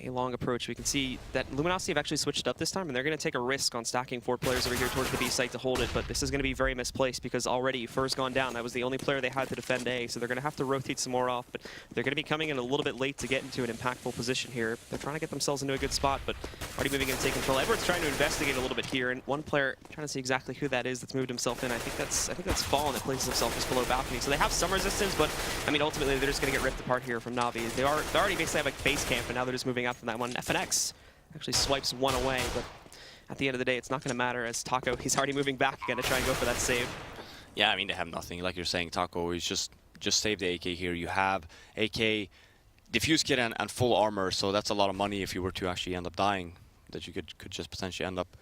a long approach. We can see that Luminosity have actually switched up this time, and they're going to take a risk on stacking 4 players over here towards the B site to hold it, but this is going to be very misplaced because already Fur's gone down. That was the only player they had to defend A, so they're going to have to rotate some more off, but they're going to be coming in a little bit late to get into an impactful position here. They're trying to get themselves into a good spot, but already moving in to take control. Edward's trying to investigate a little bit here, and one player trying to see exactly who that is that's moved himself in. I think that's Fallen that places himself just below balcony, so they have some resistance, but I mean ultimately they're just going to get ripped apart here from NaVi. They already basically have like base camp, and now they're just moving out from that one. FNX actually swipes 1 away, but at the end of the day, it's not going to matter as Taco, he's already moving back again to try and go for that save. Yeah, I mean, they have nothing. Like you're saying, Taco is just save the AK here. You have AK, defuse kit, and full armor, so that's a lot of money if you were to actually end up dying that you could just potentially end up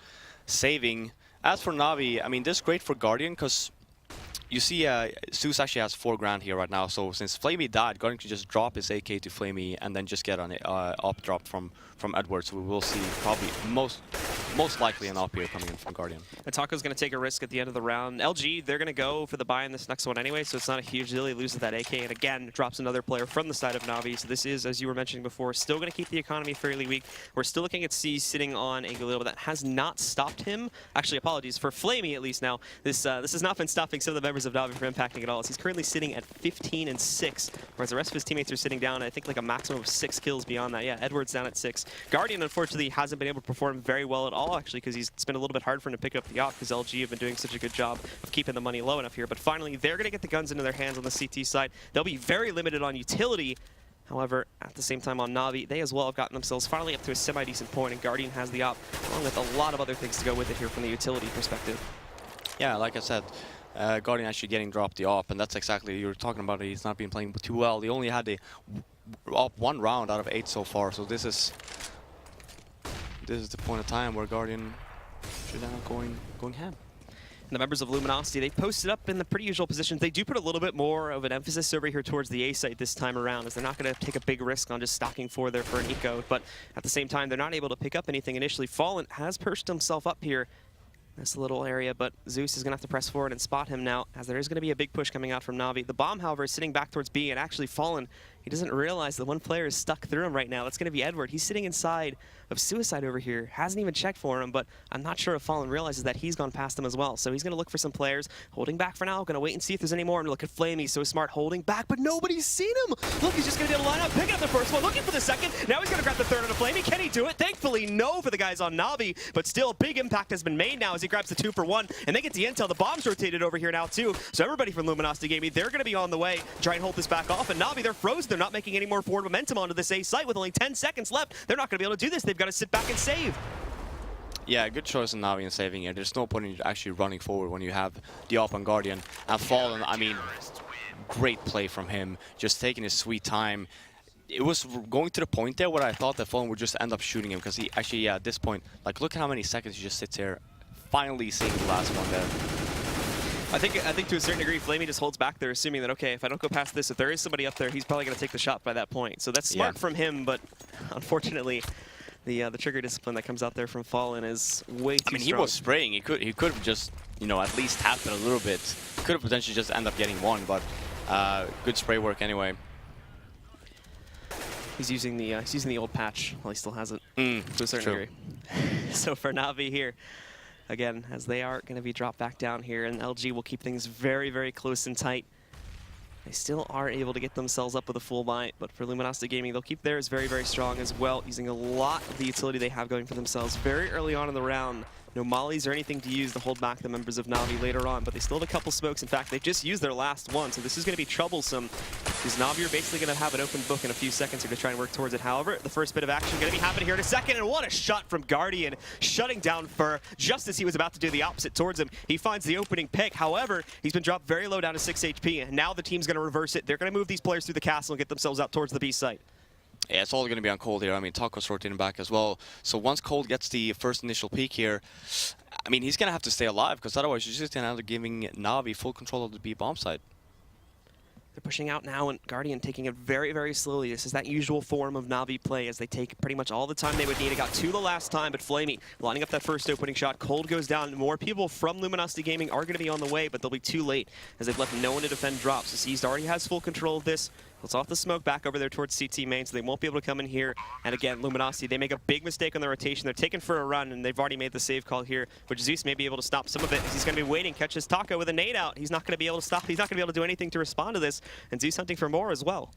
saving. As for NaVi, I mean, this is great for Guardian because you see Zeus actually has 4 grand here right now, so since Flamey died, Guardian can just drop his AK to Flamey and then just get an up drop from Edward, so we will see probably most likely an up here coming in from Guardian. And Taco's going to take a risk at the end of the round. LG, they're going to go for the buy in this next one anyway, so it's not a huge deal. He loses that AK, and again, drops another player from the side of NaVi. So this is, as you were mentioning before, still going to keep the economy fairly weak. We're still looking at C sitting on a Galil, but that has not stopped him. Actually, apologies, for Flamey at least now. This has not been stopping some of the members of NaVi from impacting at all. He's currently sitting at 15 and 6, whereas the rest of his teammates are sitting down, I think, like a maximum of 6 kills beyond that. Yeah, Edward's down at 6. Guardian, unfortunately, hasn't been able to perform very well at all, actually, because it's been a little bit hard for him to pick up the op, because LG have been doing such a good job of keeping the money low enough here. But finally, they're going to get the guns into their hands on the CT side. They'll be very limited on utility. However, at the same time on NaVi, they as well have gotten themselves finally up to a semi-decent point, and Guardian has the op, along with a lot of other things to go with it here from the utility perspective. Yeah, like I said, Guardian actually getting dropped the op, and that's exactly, you were talking about it, he's not been playing too well. They only had the op 1 round out of 8 so far, so this is the point of time where Guardian should end up going ham. And the members of Luminosity, they posted up in the pretty usual positions. They do put a little bit more of an emphasis over here towards the A site this time around, as they're not going to take a big risk on just stocking for there for an eco. But at the same time, they're not able to pick up anything initially. Fallen has perched himself up here. This little area, but Zeus is going to have to press forward and spot him now, as there is going to be a big push coming out from NaVi. The bomb, however, is sitting back towards B, and actually Fallen, he doesn't realize that one player is stuck through him right now. That's going to be Edward. He's sitting inside of Suicide over here. Hasn't even checked for him, but I'm not sure if Fallen realizes that he's gone past him as well. So he's going to look for some players, holding back for now. Going to wait and see if there's any more. And look at Flamey, so smart, holding back, but nobody's seen him. Look, he's just going to be able to line up, picking up the first one, looking for the second. Now he's going to grab the third on a Flamey. Can he do it? Thankfully, no for the guys on NaVi, but still, big impact has been made now as he grabs the 2 for 1. And they get the intel. The bomb's rotated over here now, too. So everybody from Luminosity Gaming, they're going to be on the way, try and hold this back off. And NaVi, they're frozen. They're not making any more forward momentum onto this A site with only 10 seconds left. They're not going to be able to do this. They've got to sit back and save. Yeah, good choice in NaVi in saving here. There's no point in actually running forward when you have the op on Guardian. And Fallen, I mean, great play from him, just taking his sweet time. It was going to the point there where I thought that Fallen would just end up shooting him, because he actually, yeah, at this point, like, look at how many seconds he just sits here, finally seeing the last one there. I think to a certain degree, Flamey just holds back there, assuming that, okay, if I don't go past this, if there is somebody up there, he's probably going to take the shot by that point. So that's smart from him, but unfortunately, the trigger discipline that comes out there from Fallen is way too strong. He was spraying. He could have just, you know, at least tapped it a little bit. Could have potentially just end up getting one, but good spray work anyway. He's using the old patch while he still has it to a certain degree. So for NaVi here, again, as they are going to be dropped back down here, and LG will keep things very, very close and tight. They still are able to get themselves up with a full buy, but for Luminosity Gaming, they'll keep theirs very, very strong as well, using a lot of the utility they have going for themselves very early on in the round. No mollies or anything to use to hold back the members of NaVi later on, but they still have a couple smokes. In fact, they've just used their last one, so this is going to be troublesome, because NaVi are basically going to have an open book in a few seconds. They're going to try and work towards it. However, the first bit of action going to be happening here in a second, and what a shot from Guardian, shutting down Fur just as he was about to do the opposite towards him. He finds the opening pick. However, he's been dropped very low down to 6 HP, and now the team's going to reverse it. They're going to move these players through the castle and get themselves out towards the B site. Yeah, it's all going to be on Cold here. I mean, Taco's rotating back as well. So once Cold gets the first initial peek here, I mean, he's going to have to stay alive, because otherwise you're just going to end up giving NaVi full control of the B bomb site. They're pushing out now, and Guardian taking it very, very slowly. This is that usual form of NaVi play, as they take pretty much all the time they would need. It got 2 the last time, but Flamey lining up that first opening shot. Cold goes down. More people from Luminosity Gaming are going to be on the way, but they'll be too late, as they've left no one to defend drops. So Seized already has full control of this. Let's off the smoke back over there towards CT main, so they won't be able to come in here. And again, Luminosity, they make a big mistake on the rotation. They're taking for a run, and they've already made the save call here, which Zeus may be able to stop some of it. He's going to be waiting, catches Taco with a nade out. He's not going to be able to stop. He's not going to be able to do anything to respond to this. And Zeus hunting for more as well.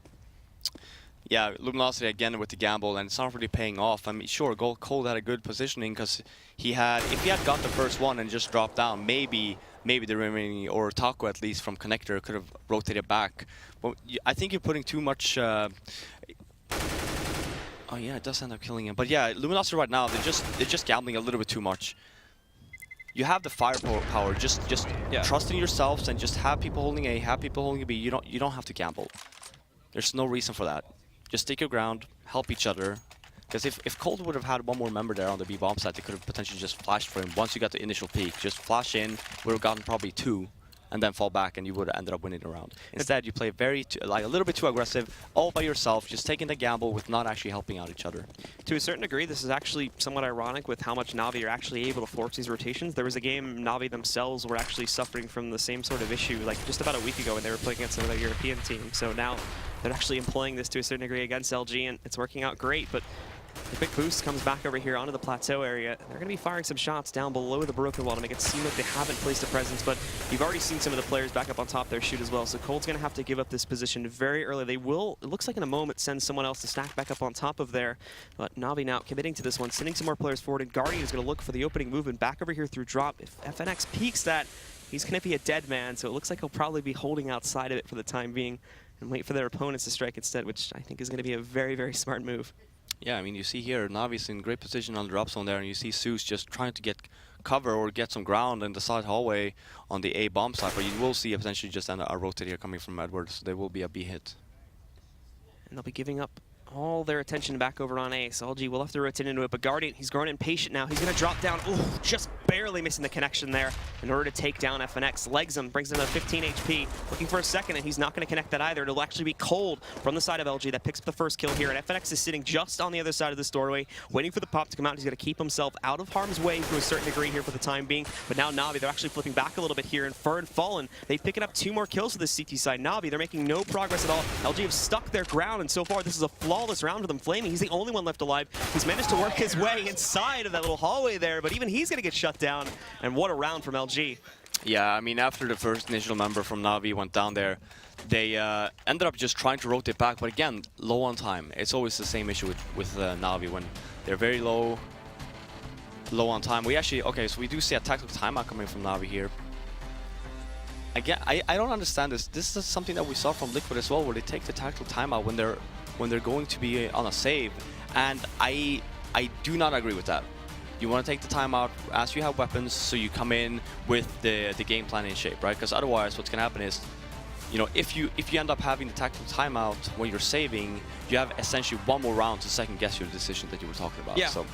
Yeah, Luminosity again with the gamble, and it's not really paying off. I mean, sure, Cold had a good positioning, because if he had got the first one and just dropped down, maybe the remaining, or Taco at least from Connector, could have rotated back. But I think you're putting too much. Oh yeah, it does end up killing him. But yeah, Luminosity right now, they're just gambling a little bit too much. You have the firepower. Just trust in yourselves and just have people holding A, have people holding B. You don't have to gamble. There's no reason for that. Just stick your ground, help each other. Because if Cold would have had one more member there on the B bomb site, they could have potentially just flashed for him. Once you got the initial peak, just flash in, would have gotten probably 2, and then fall back, and you would have ended up winning the round. Instead, you play like a little bit too aggressive, all by yourself, just taking the gamble with not actually helping out each other. To a certain degree, this is actually somewhat ironic with how much Navi are actually able to force these rotations. There was a game Navi themselves were actually suffering from the same sort of issue like just about a week ago when they were playing against another European team. So now they're actually employing this to a certain degree against LG, and it's working out great. But the quick boost comes back over here onto the plateau area. They're going to be firing some shots down below the broken wall to make it seem like they haven't placed a presence, but you've already seen some of the players back up on top there shoot as well. So Cold's going to have to give up this position very early. They will, it looks like in a moment, send someone else to stack back up on top of there. But Navi now committing to this one, sending some more players forward, and Guardian is going to look for the opening movement back over here through drop. If FNX peeks that, he's going to be a dead man, so it looks like he'll probably be holding outside of it for the time being and wait for their opponents to strike instead, which I think is going to be a very, very smart move. Yeah, I mean, you see here, Navi's in great position on the drop zone there, and you see Zeus just trying to get cover or get some ground in the side hallway on the A bomb side, but you will see potentially just a rotate here coming from Edward, so there will be a B hit. And they'll be giving up all their attention back over on A. So LG will have to rotate into it, but Guardian, he's growing impatient now. He's going to drop down. Ooh, just barely missing the connection there in order to take down FNX. Legs him, brings him to 15 HP. Looking for a second, and he's not going to connect that either. It'll actually be Cold from the side of LG that picks up the first kill here, and FNX is sitting just on the other side of this doorway, waiting for the pop to come out. He's going to keep himself out of harm's way to a certain degree here for the time being, but now Navi, they're actually flipping back a little bit here, and Fur and Fallen, they've picking up 2 more kills to this CT side. Navi, they're making no progress at all. LG have stuck their ground, and so far this is a flawless round for them. Flaming, he's the only one left alive. He's managed to work his way inside of that little hallway there, but even he's going to get shut down, and what a round from LG. Yeah, I mean, after the first initial member from Navi went down there, they ended up just trying to rotate back, but again, low on time. It's always the same issue with Navi when they're very low on time. We actually, okay, so we do see a tactical timeout coming from Navi here. Again, I don't understand this. This is something that we saw from Liquid as well, where they take the tactical timeout when they're going to be on a save, and I do not agree with that. You want to take the timeout as you have weapons, so you come in with the game plan in shape, right? Because otherwise, what's going to happen is, you know, if you end up having the tactical timeout when you're saving, you have essentially 1 more round to second guess your decision that you were talking about. Yeah. So,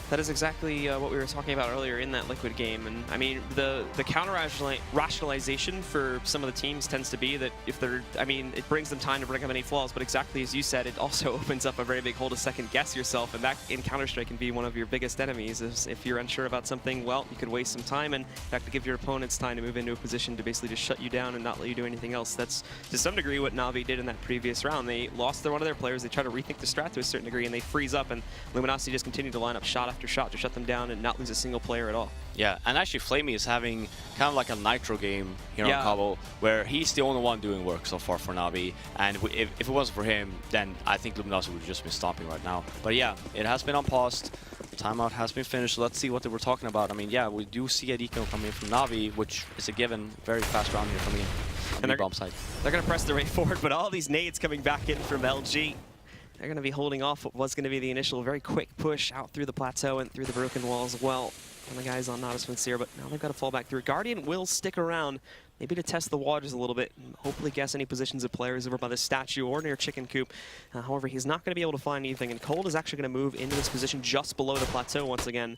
that is exactly what we were talking about earlier in that Liquid game. And I mean, the counter rationalization for some of the teams tends to be that if they're, I mean, it brings them time to bring up any flaws, but exactly as you said, it also opens up a very big hole to second guess yourself. And that in Counter-Strike can be one of your biggest enemies. Is if you're unsure about something, well, you could waste some time and in fact to give your opponents time to move into a position to basically just shut you down and not let you do anything else. That's to some degree what Navi did in that previous round. They lost one of their players, they try to rethink the strat to a certain degree, and they freeze up, and Luminosity just continued to line up shot after shot to shut them down and not lose a single player at all. yeah, and actually Flamey is having kind of like a nitro game here on Cbble, where he's the only one doing work so far for Navi, and if it wasn't for him, then I think Luminosity would just be stomping right now. But yeah, it has been unpaused. Timeout has been finished, so let's see what they were talking about. I mean, yeah, we do see a deco coming from Navi, which is a given. Very fast round here coming in on the bomb side. They're going to press their way forward, but all these nades coming back in from LG. They're going to be holding off what was going to be the initial very quick push out through the plateau and through the broken wall as well. And the guys on Nautis Vincere, but now they've got to fall back through. Guardian will stick around, maybe to test the waters a little bit, and hopefully guess any positions of players over by the statue or near Chicken Coop. However, he's not going to be able to find anything, and Cold is actually going to move into this position just below the plateau once again.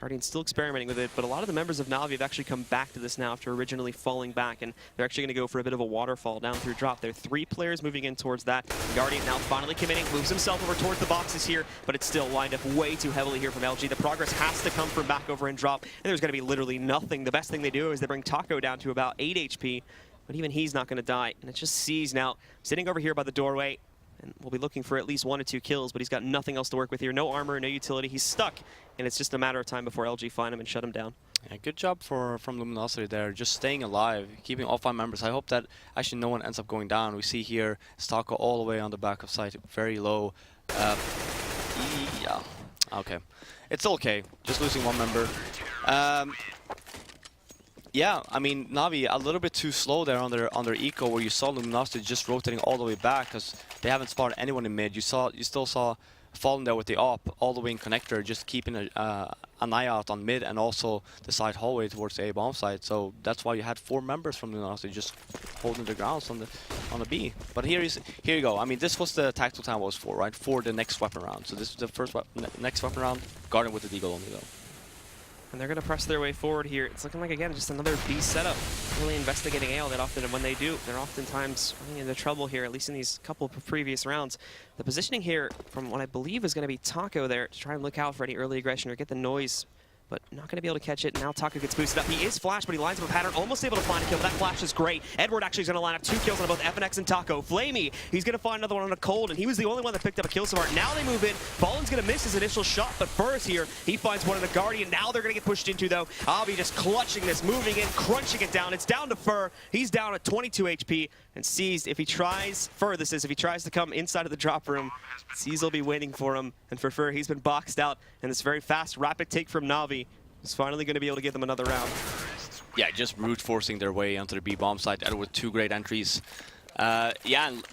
Guardian's still experimenting with it, but a lot of the members of Navi have actually come back to this now after originally falling back, and they're actually going to go for a bit of a waterfall down through drop. There are 3 players moving in towards that. Guardian now finally committing, moves himself over towards the boxes here, but it's still lined up way too heavily here from LG. The progress has to come from back over and drop, and there's going to be literally nothing. The best thing they do is they bring Taco down to about 8 HP, but even he's not going to die, and it's just C's now sitting over here by the doorway. And we'll be looking for at least 1 or 2 kills, but he's got nothing else to work with here. No armor, no utility. He's stuck, and it's just a matter of time before LG find him and shut him down. Yeah, good job from Luminosity there, just staying alive, keeping all 5 members. I hope that actually no one ends up going down. We see here Stako all the way on the back of site, very low. Yeah, okay. It's okay, just losing 1 member. Yeah, I mean, Navi a little bit too slow there on their eco, where you saw Luminosity just rotating all the way back because they haven't spotted anyone in mid. You still saw Fallen there with the op all the way in connector, just keeping an eye out on mid and also the side hallway towards the A bomb side. So that's why you had 4 members from Luminosity just holding the grounds on the B. But here you go. I mean, this was the tactical time was for, right? For the next weapon round. So this is the first next weapon round. Guardian with the deagle only though. And they're going to press their way forward here. It's looking like, again, just another B setup. Really investigating A all that often, and when they do, they're oftentimes running into trouble here, at least in these couple of previous rounds. The positioning here from what I believe is going to be Taco there to try and look out for any early aggression or get the noise, but not going to be able to catch it. Now Taco gets boosted up. He is flashed, but he lines up a pattern, almost able to find a kill. That flash is great. Edward actually is going to line up 2 kills on both FNX and Taco. Flamey, he's going to find another one on a cold, and he was the only one that picked up a kill so far. Now they move in. Fallen's going to miss his initial shot, but first here, he finds one in the Guardian. Now they're going to get pushed into, though. Avi just clutching this, moving in, crunching it down. It's down to Fur. He's down at 22 HP, and sees if he tries, if he tries to come inside of the drop room, sees will be waiting for him. And for Fur, he's been boxed out, and this very fast, rapid take from NaVi is finally going to be able to give them another round. Yeah, just brute forcing their way onto the B bomb site, and with 2 great entries. Yeah, and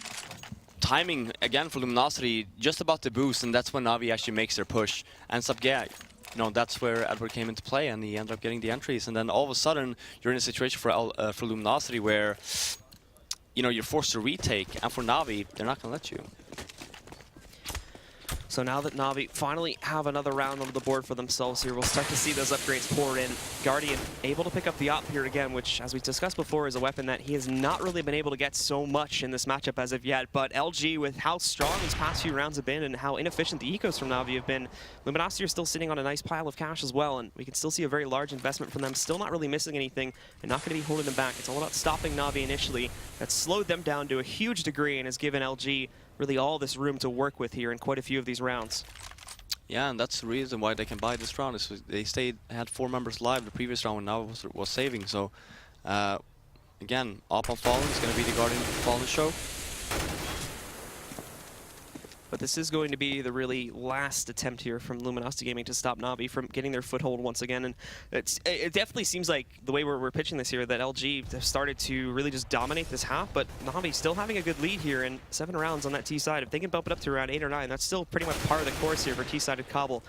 timing again for Luminosity, just about to boost, and that's when NaVi actually makes their push. And yeah, you know, that's where Edward came into play, and he ended up getting the entries. And then all of a sudden, you're in a situation for Luminosity where, you know, you're forced to retake, and for NaVi, they're not going to let you. So now that NaVi finally have another round on the board for themselves here, we'll start to see those upgrades pour in. Guardian able to pick up the op here again, which, as we discussed before, is a weapon that he has not really been able to get so much in this matchup as of yet. But LG, with how strong these past few rounds have been and how inefficient the ecos from NaVi have been, Luminosity are still sitting on a nice pile of cash as well, and we can still see a very large investment from them, still not really missing anything and not going to be holding them back. It's all about stopping NaVi initially. That's slowed them down to a huge degree and has given LG really all this room to work with here in quite a few of these rounds. Yeah, and that's the reason why they can buy this round. Is they had 4 members live the previous round and now was saving. So again, up on Fallen is going to be the Guardian Fallen show. But this is going to be the really last attempt here from Luminosity Gaming to stop NaVi from getting their foothold once again. And it definitely seems like, the way we're pitching this here, that LG have started to really just dominate this half, but NaVi still having a good lead here in 7 rounds on that T side. If they can bump it up to around 8 or 9, that's still pretty much part of the course here for T-sided Cbble.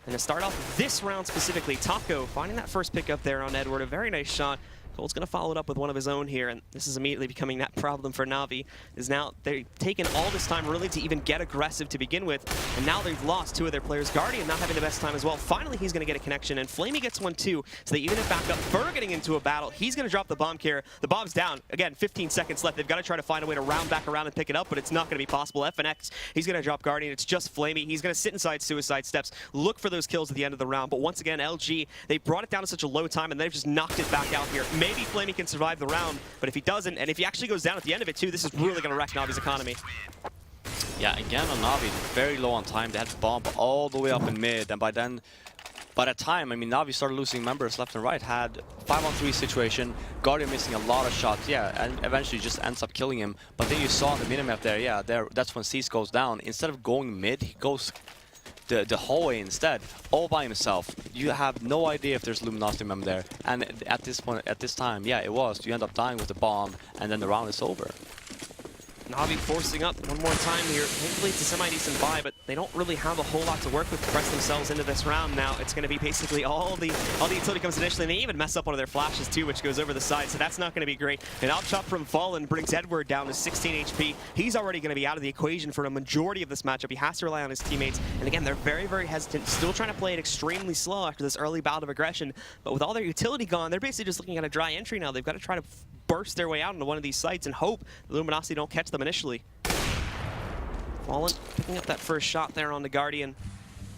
And to start off this round specifically, Taco finding that first pickup there on Edward, a very nice shot. Cole's going to follow it up with one of his own here, and this is immediately becoming that problem for NaVi. Is now they've taken all this time really to even get aggressive to begin with, and now they've lost 2 of their players. Guardian not having the best time as well. Finally, he's going to get a connection, and Flamey gets one too, so they even it back up. Fur getting into a battle. He's going to drop the bomb carrier. The bomb's down. Again, 15 seconds left. They've got to try to find a way to round back around and pick it up, but it's not going to be possible. FNX, he's going to drop Guardian. It's just Flamey. He's going to sit inside suicide steps, look for those kills at the end of the round, but once again, LG, they brought it down to such a low time, and they've just knocked it back out here. Maybe Flamey can survive the round, but if he doesn't, and if he actually goes down at the end of it too, this is really going to wreck NaVi's economy. Yeah, again on NaVi, very low on time. They had to bomb all the way up in mid, and by that time, I mean, NaVi started losing members left and right. Had 5-on-3 situation, Guardian missing a lot of shots, yeah, and eventually just ends up killing him. But then you saw on the minimap there, yeah, that's when Cease goes down. Instead of going mid, he goes the hallway instead, all by himself. You have no idea if there's Luminosity member there. And at this point, at this time, yeah, it was. You end up dying with the bomb, and then the round is over. NaVi forcing up one more time here. Hopefully it's a semi-decent buy, but they don't really have a whole lot to work with to press themselves into this round now. It's going to be basically all the utility comes initially, and they even mess up one of their flashes too, which goes over the side, so that's not going to be great. An up chop from Fallen brings Edward down to 16 HP. He's already going to be out of the equation for a majority of this matchup. He has to rely on his teammates, and again, they're very, very hesitant, still trying to play it extremely slow after this early bout of aggression, but with all their utility gone, they're basically just looking at a dry entry now. They've got to try to burst their way out into one of these sites and hope the Luminosity don't catch them initially. Fallen picking up that first shot there on the Guardian.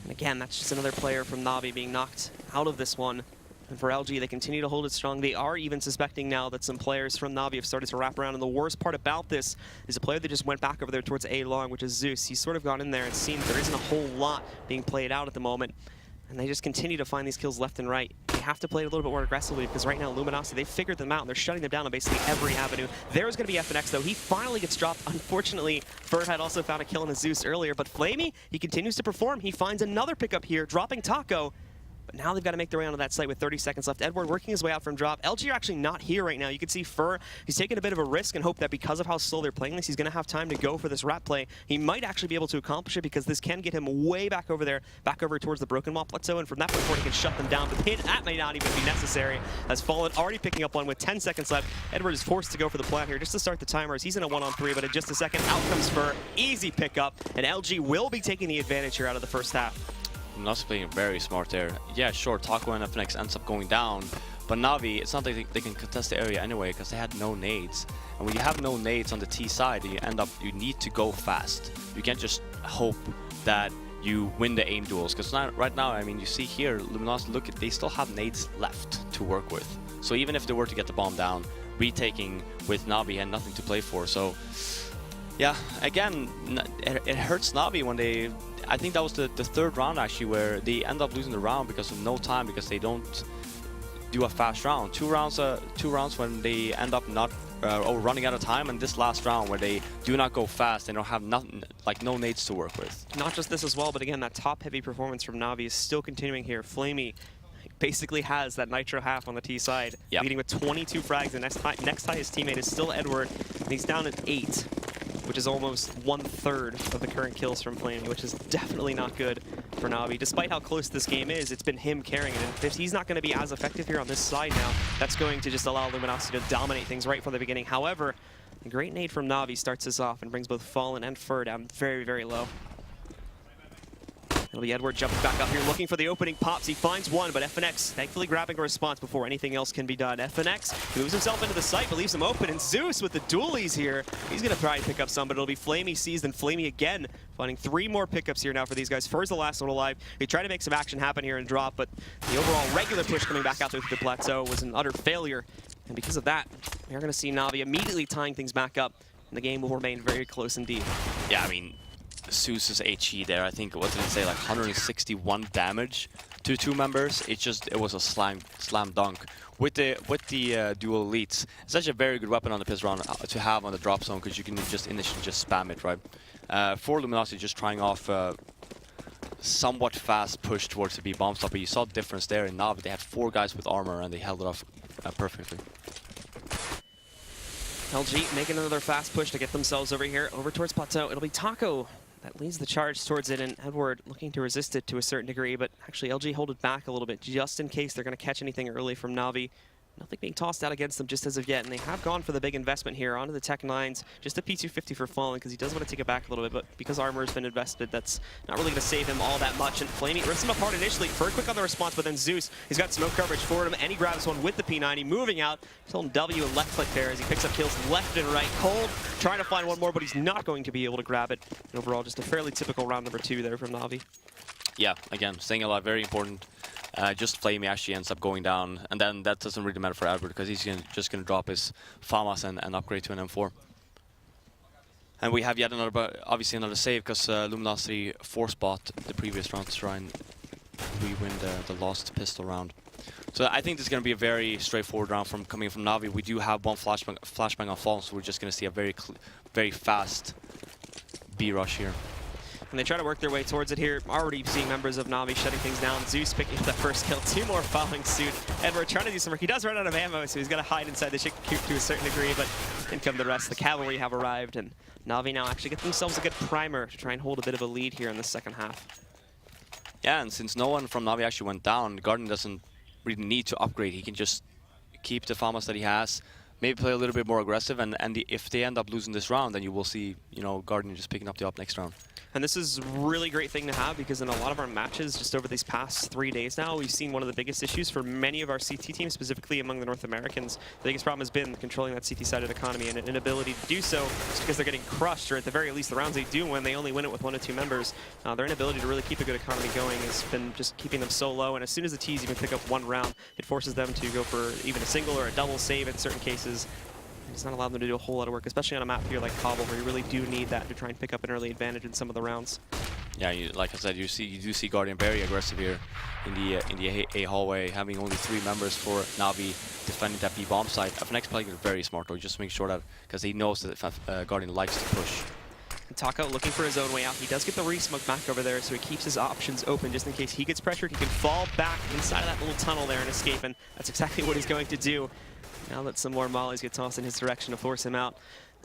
And again, that's just another player from NaVi being knocked out of this one. And for LG, they continue to hold it strong. They are even suspecting now that some players from NaVi have started to wrap around. And the worst part about this is a player that just went back over there towards A long, which is Zeus. He's sort of gone in there and seen there isn't a whole lot being played out at the moment. And they just continue to find these kills left and right. They have to play it a little bit more aggressively because right now Luminosity, they've figured them out and they're shutting them down on basically every avenue. There's going to be FNX though. He finally gets dropped. Unfortunately, Fur had also found a kill on a Zeus earlier, but Flamey, he continues to perform. He finds another pickup here, dropping Taco. But now they've got to make their way onto that site with 30 seconds left. Edward working his way out from drop. LG are actually not here right now. You can see Fur, he's taking a bit of a risk and hope that because of how slow they're playing this, he's going to have time to go for this rat play. He might actually be able to accomplish it because this can get him way back over there, back over towards the Broken Wall Plateau, and from that point forward, he can shut them down. But that may not even be necessary, as Fallen already picking up one with 10 seconds left. Edward is forced to go for the plant here just to start the timer as he's in a 1-on-3, but in just a second, out comes Fur. Easy pickup, and LG will be taking the advantage here out of the first half. Luminosity playing very smart there. Yeah, sure, Taco and FNX ends up going down, but Navi, it's not like they can contest the area anyway because they had no nades. And when you have no nades on the T side, you need to go fast. You can't just hope that you win the aim duels, because right now, I mean, you see here, Luminosity, look, they still have nades left to work with. So even if they were to get the bomb down, retaking with Navi had nothing to play for. So yeah, again, it hurts Navi when they, I think that was the third round actually where they end up losing the round because of no time, because they don't do a fast round. Two rounds when they end up not running out of time, and this last round where they do not go fast, they don't have nothing, like no nades to work with. Not just this as well, but again, that top-heavy performance from Navi is still continuing here. Flamey basically has that Nitro half on the T side, leading with 22 frags. The next highest teammate is still Edward, and he's down at 8, which is almost 1/3 of the current kills from Flamey, which is definitely not good for Navi. Despite how close this game is, it's been him carrying it, and if he's not going to be as effective here on this side now, that's going to just allow Luminosity to dominate things right from the beginning. However, a great nade from Navi starts us off and brings both Fallen and Fur down very, very low. It'll be Edward jumping back up here, looking for the opening pops. He finds one, but FNX thankfully grabbing a response before anything else can be done. FNX moves himself into the site, but leaves him open, and Zeus with the dualies here. He's going to try and pick up some, but it'll be Flamey seized, and Flamey again, finding 3 more pickups here now for these guys. Fur's the last one alive. They try to make some action happen here and drop, but the overall regular push coming back out through the plateau was an utter failure. And because of that, we're going to see Navi immediately tying things back up, and the game will remain very close indeed. Yeah, I mean, Zeus's HE there, I think, what did it say, like 161 damage to 2 members. It was a slam dunk. With the dual elites, it's actually a very good weapon on the piss round to have on the drop zone, because you can just initially just spam it, right? For Luminosity, just trying off somewhat fast push towards the B bomb stop, but you saw the difference there in Navi. They had 4 guys with armor and they held it off perfectly. LG making another fast push to get themselves over here, over towards plateau. It'll be Taco that leads the charge towards it, and Edward looking to resist it to a certain degree, but actually LG hold it back a little bit just in case they're going to catch anything early from Navi. Nothing being tossed out against them just as of yet, and they have gone for the big investment here onto the Tech 9s. Just a P250 for Fallen, because he does want to take it back a little bit, but because armor has been invested, that's not really going to save him all that much. And Flamey rips him apart initially. Fur quick on the response, but then Zeus, he's got smoke coverage for him, and he grabs one with the P90, moving out. He's holding W and left click there as he picks up kills left and right. Cold trying to find one more, but he's not going to be able to grab it. And overall, just a fairly typical round number 2 there from Navi. Yeah, again, staying alive, very important. Just Flamey actually ends up going down, and then that doesn't really matter for Edward, because he's just going to drop his FAMAS and upgrade to an M4. And we have yet another, obviously another save, because Luminosity 4-spot the previous round to try and re-win the lost pistol round. So I think this is going to be a very straightforward round coming from Navi. We do have one flashbang on Fallen, so we're just going to see a very fast B rush here. And they try to work their way towards it here. Already seeing members of Navi shutting things down. Zeus picking up that first kill. 2 more following suit. Edward trying to do some work. He does run out of ammo, so he's got to hide inside the chicken coop to a certain degree, but in come the rest. The cavalry have arrived, and Navi now actually get themselves a good primer to try and hold a bit of a lead here in the second half. Yeah, and since no one from Navi actually went down, Guardian doesn't really need to upgrade. He can just keep the FAMAS that he has, maybe play a little bit more aggressive, and if they end up losing this round, then you will see, you know, Guardian just picking up the up next round. And this is a really great thing to have, because in a lot of our matches just over these past 3 days now, we've seen one of the biggest issues for many of our CT teams, specifically among the North Americans. The biggest problem has been controlling that CT-sided economy and an inability to do so just because they're getting crushed, or at the very least the rounds they do win, they only win it with 1 or 2 members. Their inability to really keep a good economy going has been just keeping them so low, and as soon as the Ts even pick up 1 round, it forces them to go for even a single or a double save in certain cases. It's not allowed them to do a whole lot of work, especially on a map here like Cbble, where you really do need that to try and pick up an early advantage in some of the rounds. Yeah, like I said, you do see Guardian very aggressive here in the A hallway, having only 3 members for Navi defending that B bomb site. FNX playing it very smart though, just to make sure that, because he knows that Guardian likes to push. And Taco looking for his own way out. He does get the re-smoke back over there, so he keeps his options open just in case he gets pressured. He can fall back inside of that little tunnel there and escape, and that's exactly what he's going to do. Now that some more mollies get tossed in his direction to force him out.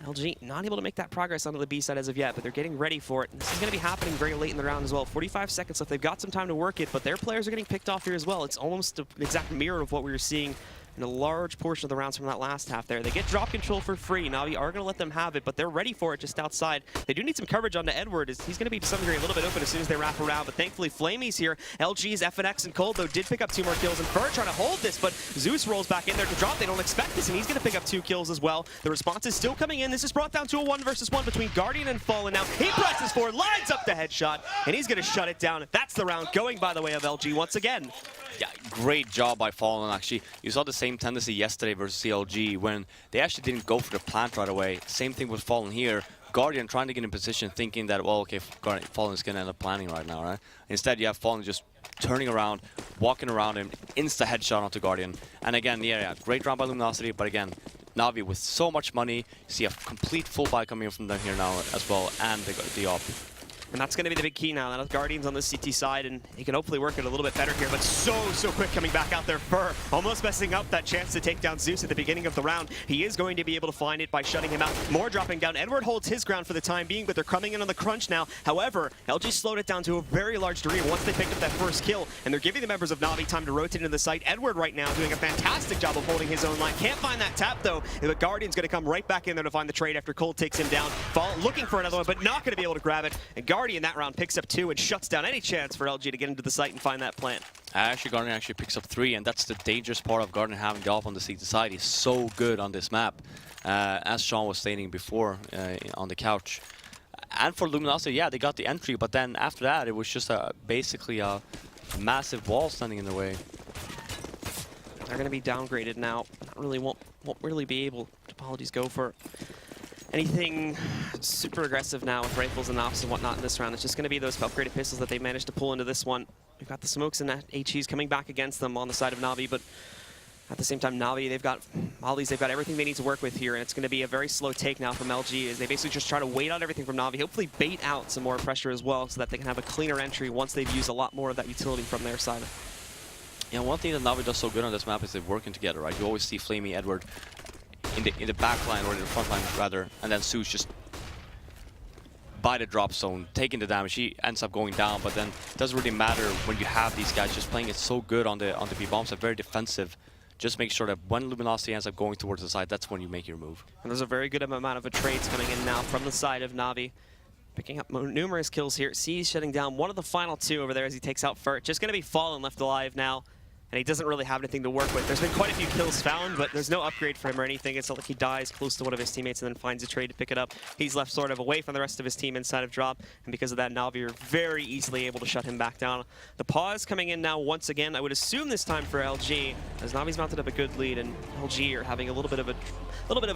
LG not able to make that progress onto the B side as of yet, but they're getting ready for it. And this is going to be happening very late in the round as well. 45 seconds left. They've got some time to work it, but their players are getting picked off here as well. It's almost an exact mirror of what we were seeing in a large portion of the rounds from that last half there. They get drop control for free. NaVi are going to let them have it, but they're ready for it just outside. They do need some coverage onto Edward, as he's going to be to some degree a little bit open as soon as they wrap around, but thankfully Flamey's here. LG's FNX and Cold, though, did pick up 2 more kills, and Fur trying to hold this, but Zeus rolls back in there to drop. They don't expect this, and he's going to pick up 2 kills as well. The response is still coming in. This is brought down to a 1 versus 1 between Guardian and Fallen now. He presses forward, lines up the headshot, and he's going to shut it down. That's the round going by the way of LG once again. Yeah, great job by Fallen, actually. You saw the same tendency yesterday versus CLG when they actually didn't go for the plant right away. Same thing with Fallen here. Guardian trying to get in position thinking that, well, okay, Fallen is going to end up planning right now, right? Instead, you have Fallen just turning around, walking around him, insta headshot onto Guardian. And again, yeah, great round by Luminosity, but again, NaVi with so much money, you see a complete full buy coming in from them here now as well, and the op. And that's going to be the big key now. That Guardian's on the CT side, and he can hopefully work it a little bit better here, but so quick coming back out there. Fur almost messing up that chance to take down Zeus at the beginning of the round. He is going to be able to find it by shutting him out. More dropping down. Edward holds his ground for the time being, but they're coming in on the crunch now. However, LG slowed it down to a very large degree once they picked up that first kill, and they're giving the members of NaVi time to rotate into the site. Edward right now doing a fantastic job of holding his own line. Can't find that tap, though. The Guardian's going to come right back in there to find the trade after Cold takes him down. Fall looking for another one, but not going to be able to grab it. And Guardian that round picks up 2 and shuts down any chance for LG to get into the site and find that plant. Actually, Guardian actually picks up 3, and that's the dangerous part of Guardian having the op on the CT side. He's so good on this map, as Sean was stating before on the couch. And for Luminosity, yeah, they got the entry, but then after that, it was just basically a massive wall standing in the way. They're going to be downgraded now. Won't really be able to, apologies, go for anything super aggressive now with rifles and ops and whatnot in this round. It's just going to be those upgraded pistols that they managed to pull into this one. We've got the smokes and HEs coming back against them on the side of NaVi, but at the same time, NaVi, they've got mollies, they've got everything they need to work with here, and it's going to be a very slow take now from LG as they basically just try to wait out everything from NaVi, hopefully bait out some more pressure as well so that they can have a cleaner entry once they've used a lot more of that utility from their side. Yeah, one thing that NaVi does so good on this map is they're working together, right? You always see Flamey, Edward in the back line, or in the front line rather, and then Zeus just by the drop zone, taking the damage. He ends up going down, but then it doesn't really matter when you have these guys just playing it so good on the B bombs. They're very defensive. Just make sure that when Luminosity ends up going towards the side, that's when you make your move. And there's a very good amount of trades coming in now from the side of NaVi. Picking up numerous kills here. C's shutting down one of the final 2 over there as he takes out Furt. Just going to be Fallen left alive now. And he doesn't really have anything to work with. There's been quite a few kills found, but there's no upgrade for him or anything. It's not like he dies close to one of his teammates and then finds a trade to pick it up. He's left sort of away from the rest of his team inside of drop, and because of that, NaVi are very easily able to shut him back down. The pause coming in now once again, I would assume this time for LG, as NaVi's mounted up a good lead, and LG are having a little bit of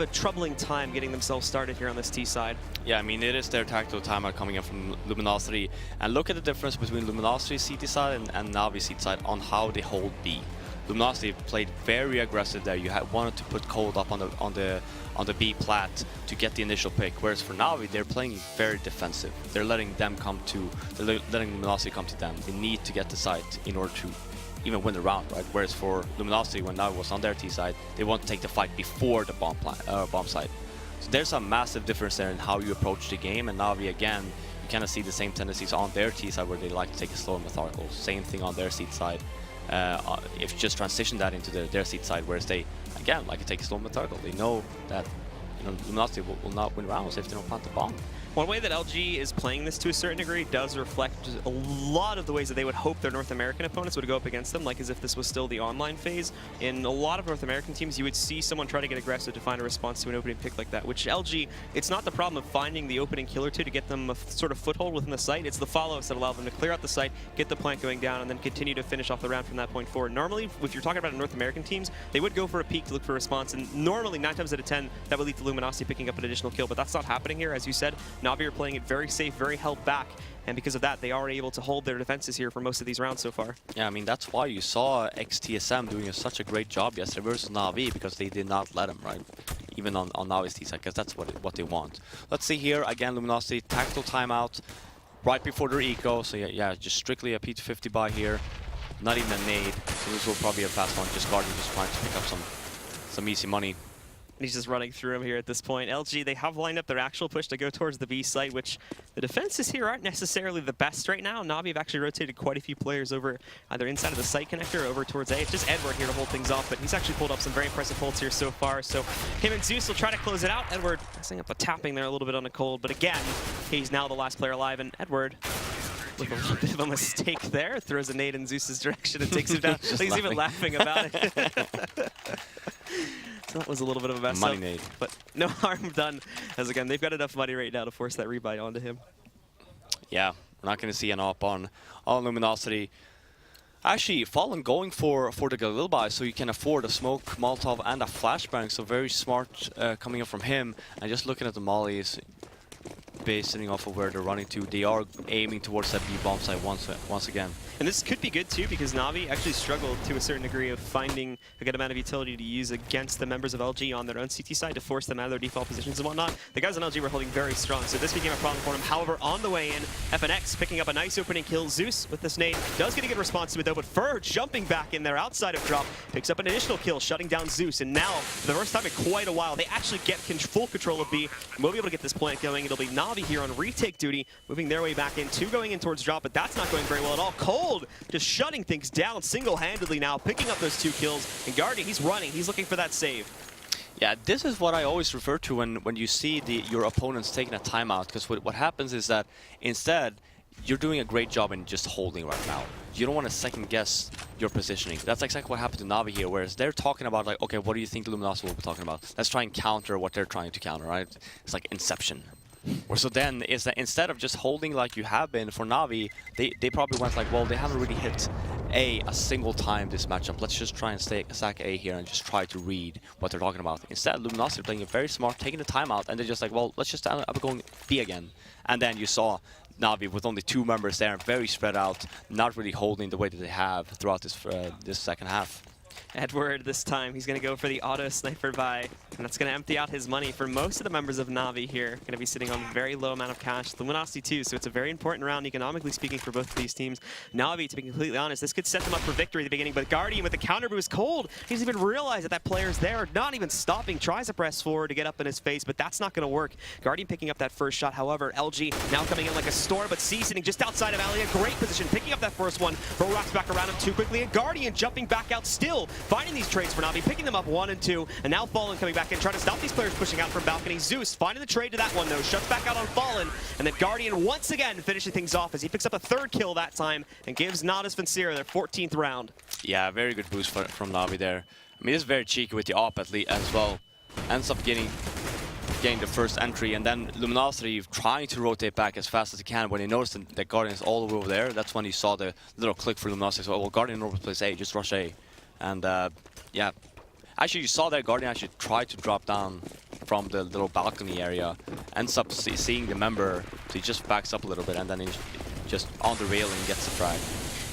a troubling time getting themselves started here on this T side. Yeah, I mean, it is their tactical timeout coming in from Luminosity, and look at the difference between Luminosity's CT side and NaVi's CT side on how they hold B. Luminosity played very aggressive there. You wanted to put Cold up on the B plat to get the initial pick, whereas for NaVi they're playing very defensive. They're letting Luminosity come to them. They need to get the site in order to even win the round, right? Whereas for Luminosity, when NaVi was on their T side, they want to take the fight before the bomb site. So there's a massive difference there in how you approach the game, and NaVi again, you kind of see the same tendencies on their T side where they like to take it slow and methodical. Same thing on their seat side. If you just transition that into their seat side, whereas they, again, like to take it slow and methodical. They know that Luminosity will not win rounds if they don't plant the bomb. One way that LG is playing this to a certain degree does reflect a lot of the ways that they would hope their North American opponents would go up against them, like as if this was still the online phase. In a lot of North American teams, you would see someone try to get aggressive to find a response to an opening pick like that, which LG, it's not the problem of finding the opening kill or two to get them a sort of foothold within the site. It's the follow-ups that allow them to clear out the site, get the plant going down, and then continue to finish off the round from that point forward. Normally, if you're talking about North American teams, they would go for a peek to look for a response, and normally 9 times out of 10, that would lead to Luminosity picking up an additional kill, but that's not happening here. As you said, NaVi are playing it very safe, very held back, and because of that, they are able to hold their defenses here for most of these rounds so far. Yeah, I mean, that's why you saw XTSM doing such a great job yesterday versus NaVi, because they did not let him, right? Even on NaVi's T side, because that's what they want. Let's see here, again, Luminosity, tactical timeout right before their eco, so yeah, just strictly a P250 buy here, not even a nade, so this will probably be a fast one, just Guardian just trying to pick up some easy money. And he's just running through him here at this point. LG, they have lined up their actual push to go towards the B site, which the defenses here aren't necessarily the best right now. NaVi have actually rotated quite a few players over either inside of the site connector or over towards A. It's just Edward here to hold things off, but he's actually pulled up some very impressive holds here so far. So him and Zeus will try to close it out. Edward messing up the tapping there a little bit on the cold, but again, he's now the last player alive, and Edward, with a little bit of a mistake there, throws a nade in Zeus's direction and takes him down. He's even laughing about it. So that was a little bit of a mess Money up, nade. but no harm done, as again, they've got enough money right now to force that rebuy onto him. Yeah, we're not going to see an op on Luminosity. Actually, Fallen going for the Galil buy, so you can afford a smoke, Molotov, and a flashbang. So very smart coming up from him. And just looking at the mollies, basing off of where they're running to, they are aiming towards that B bomb site once again. And this could be good too, because NaVi actually struggled to a certain degree of finding a good amount of utility to use against the members of LG on their own CT side to force them out of their default positions and whatnot. The guys on LG were holding very strong, so this became a problem for them. However, on the way in, FNX picking up a nice opening kill. Zeus with this nade does get a good response to it though, but Fur jumping back in there outside of drop, picks up an additional kill, shutting down Zeus. And now, for the first time in quite a while, they actually get full control of B. We'll be able to get this plant going. It'll be NaVi here on retake duty, moving their way back in, 2 going in towards drop, but that's not going very well at all. Cold just shutting things down single-handedly now, picking up those 2 kills. And Guardian, he's running, he's looking for that save. Yeah, this is what I always refer to when you see your opponents taking a timeout, because what happens is that instead, you're doing a great job in just holding right now. You don't want to second-guess your positioning. That's exactly what happened to NaVi here, whereas they're talking about, like, okay, what do you think Luminosity will be talking about? Let's try and counter what they're trying to counter, right? It's like Inception. So then, is that instead of just holding like you have been for NaVi, they probably went like, well, they haven't really hit A single time this matchup. Let's just try and stack A here and just try to read what they're talking about. Instead, Luminosity playing it very smart, taking the timeout, and they're just like, well, let's just end up going B again. And then you saw NaVi with only 2 members there, very spread out, not really holding the way that they have throughout this second half. Edward this time, he's going to go for the auto sniper buy, and that's going to empty out his money for most of the members of NaVi here. Going to be sitting on a very low amount of cash. Luminosity too, so it's a very important round economically speaking for both of these teams. NaVi, to be completely honest, this could set them up for victory at the beginning, but Guardian with the counter boost cold, he doesn't even realize that player's there, not even stopping, tries to press forward to get up in his face, but that's not going to work. Guardian picking up that first shot, however, LG now coming in like a storm, but C sitting just outside of Ali, a great position, picking up that first one, but rocks back around him too quickly, and Guardian jumping back out still, finding these trades for NaVi, picking them up 1 and 2, and now Fallen coming back in, trying to stop these players pushing out from balcony. Zeus finding the trade to that one though, shuts back out on Fallen, and then Guardian once again finishing things off as he picks up a 3rd kill that time and gives Nadas Vincere their 14th round. Yeah, very good boost from NaVi there. I mean, it's very cheeky with the op at least as well. Ends up getting the first entry, and then Luminosity trying to rotate back as fast as he can. When he noticed that Guardian is all the way over there, that's when he saw the little click for Luminosity. So, well, Guardian normally plays A, just rush A. And yeah, actually you saw that Guardian actually tried to drop down from the little balcony area, ends up seeing the member, so he just backs up a little bit, and then he just on the railing gets the frag.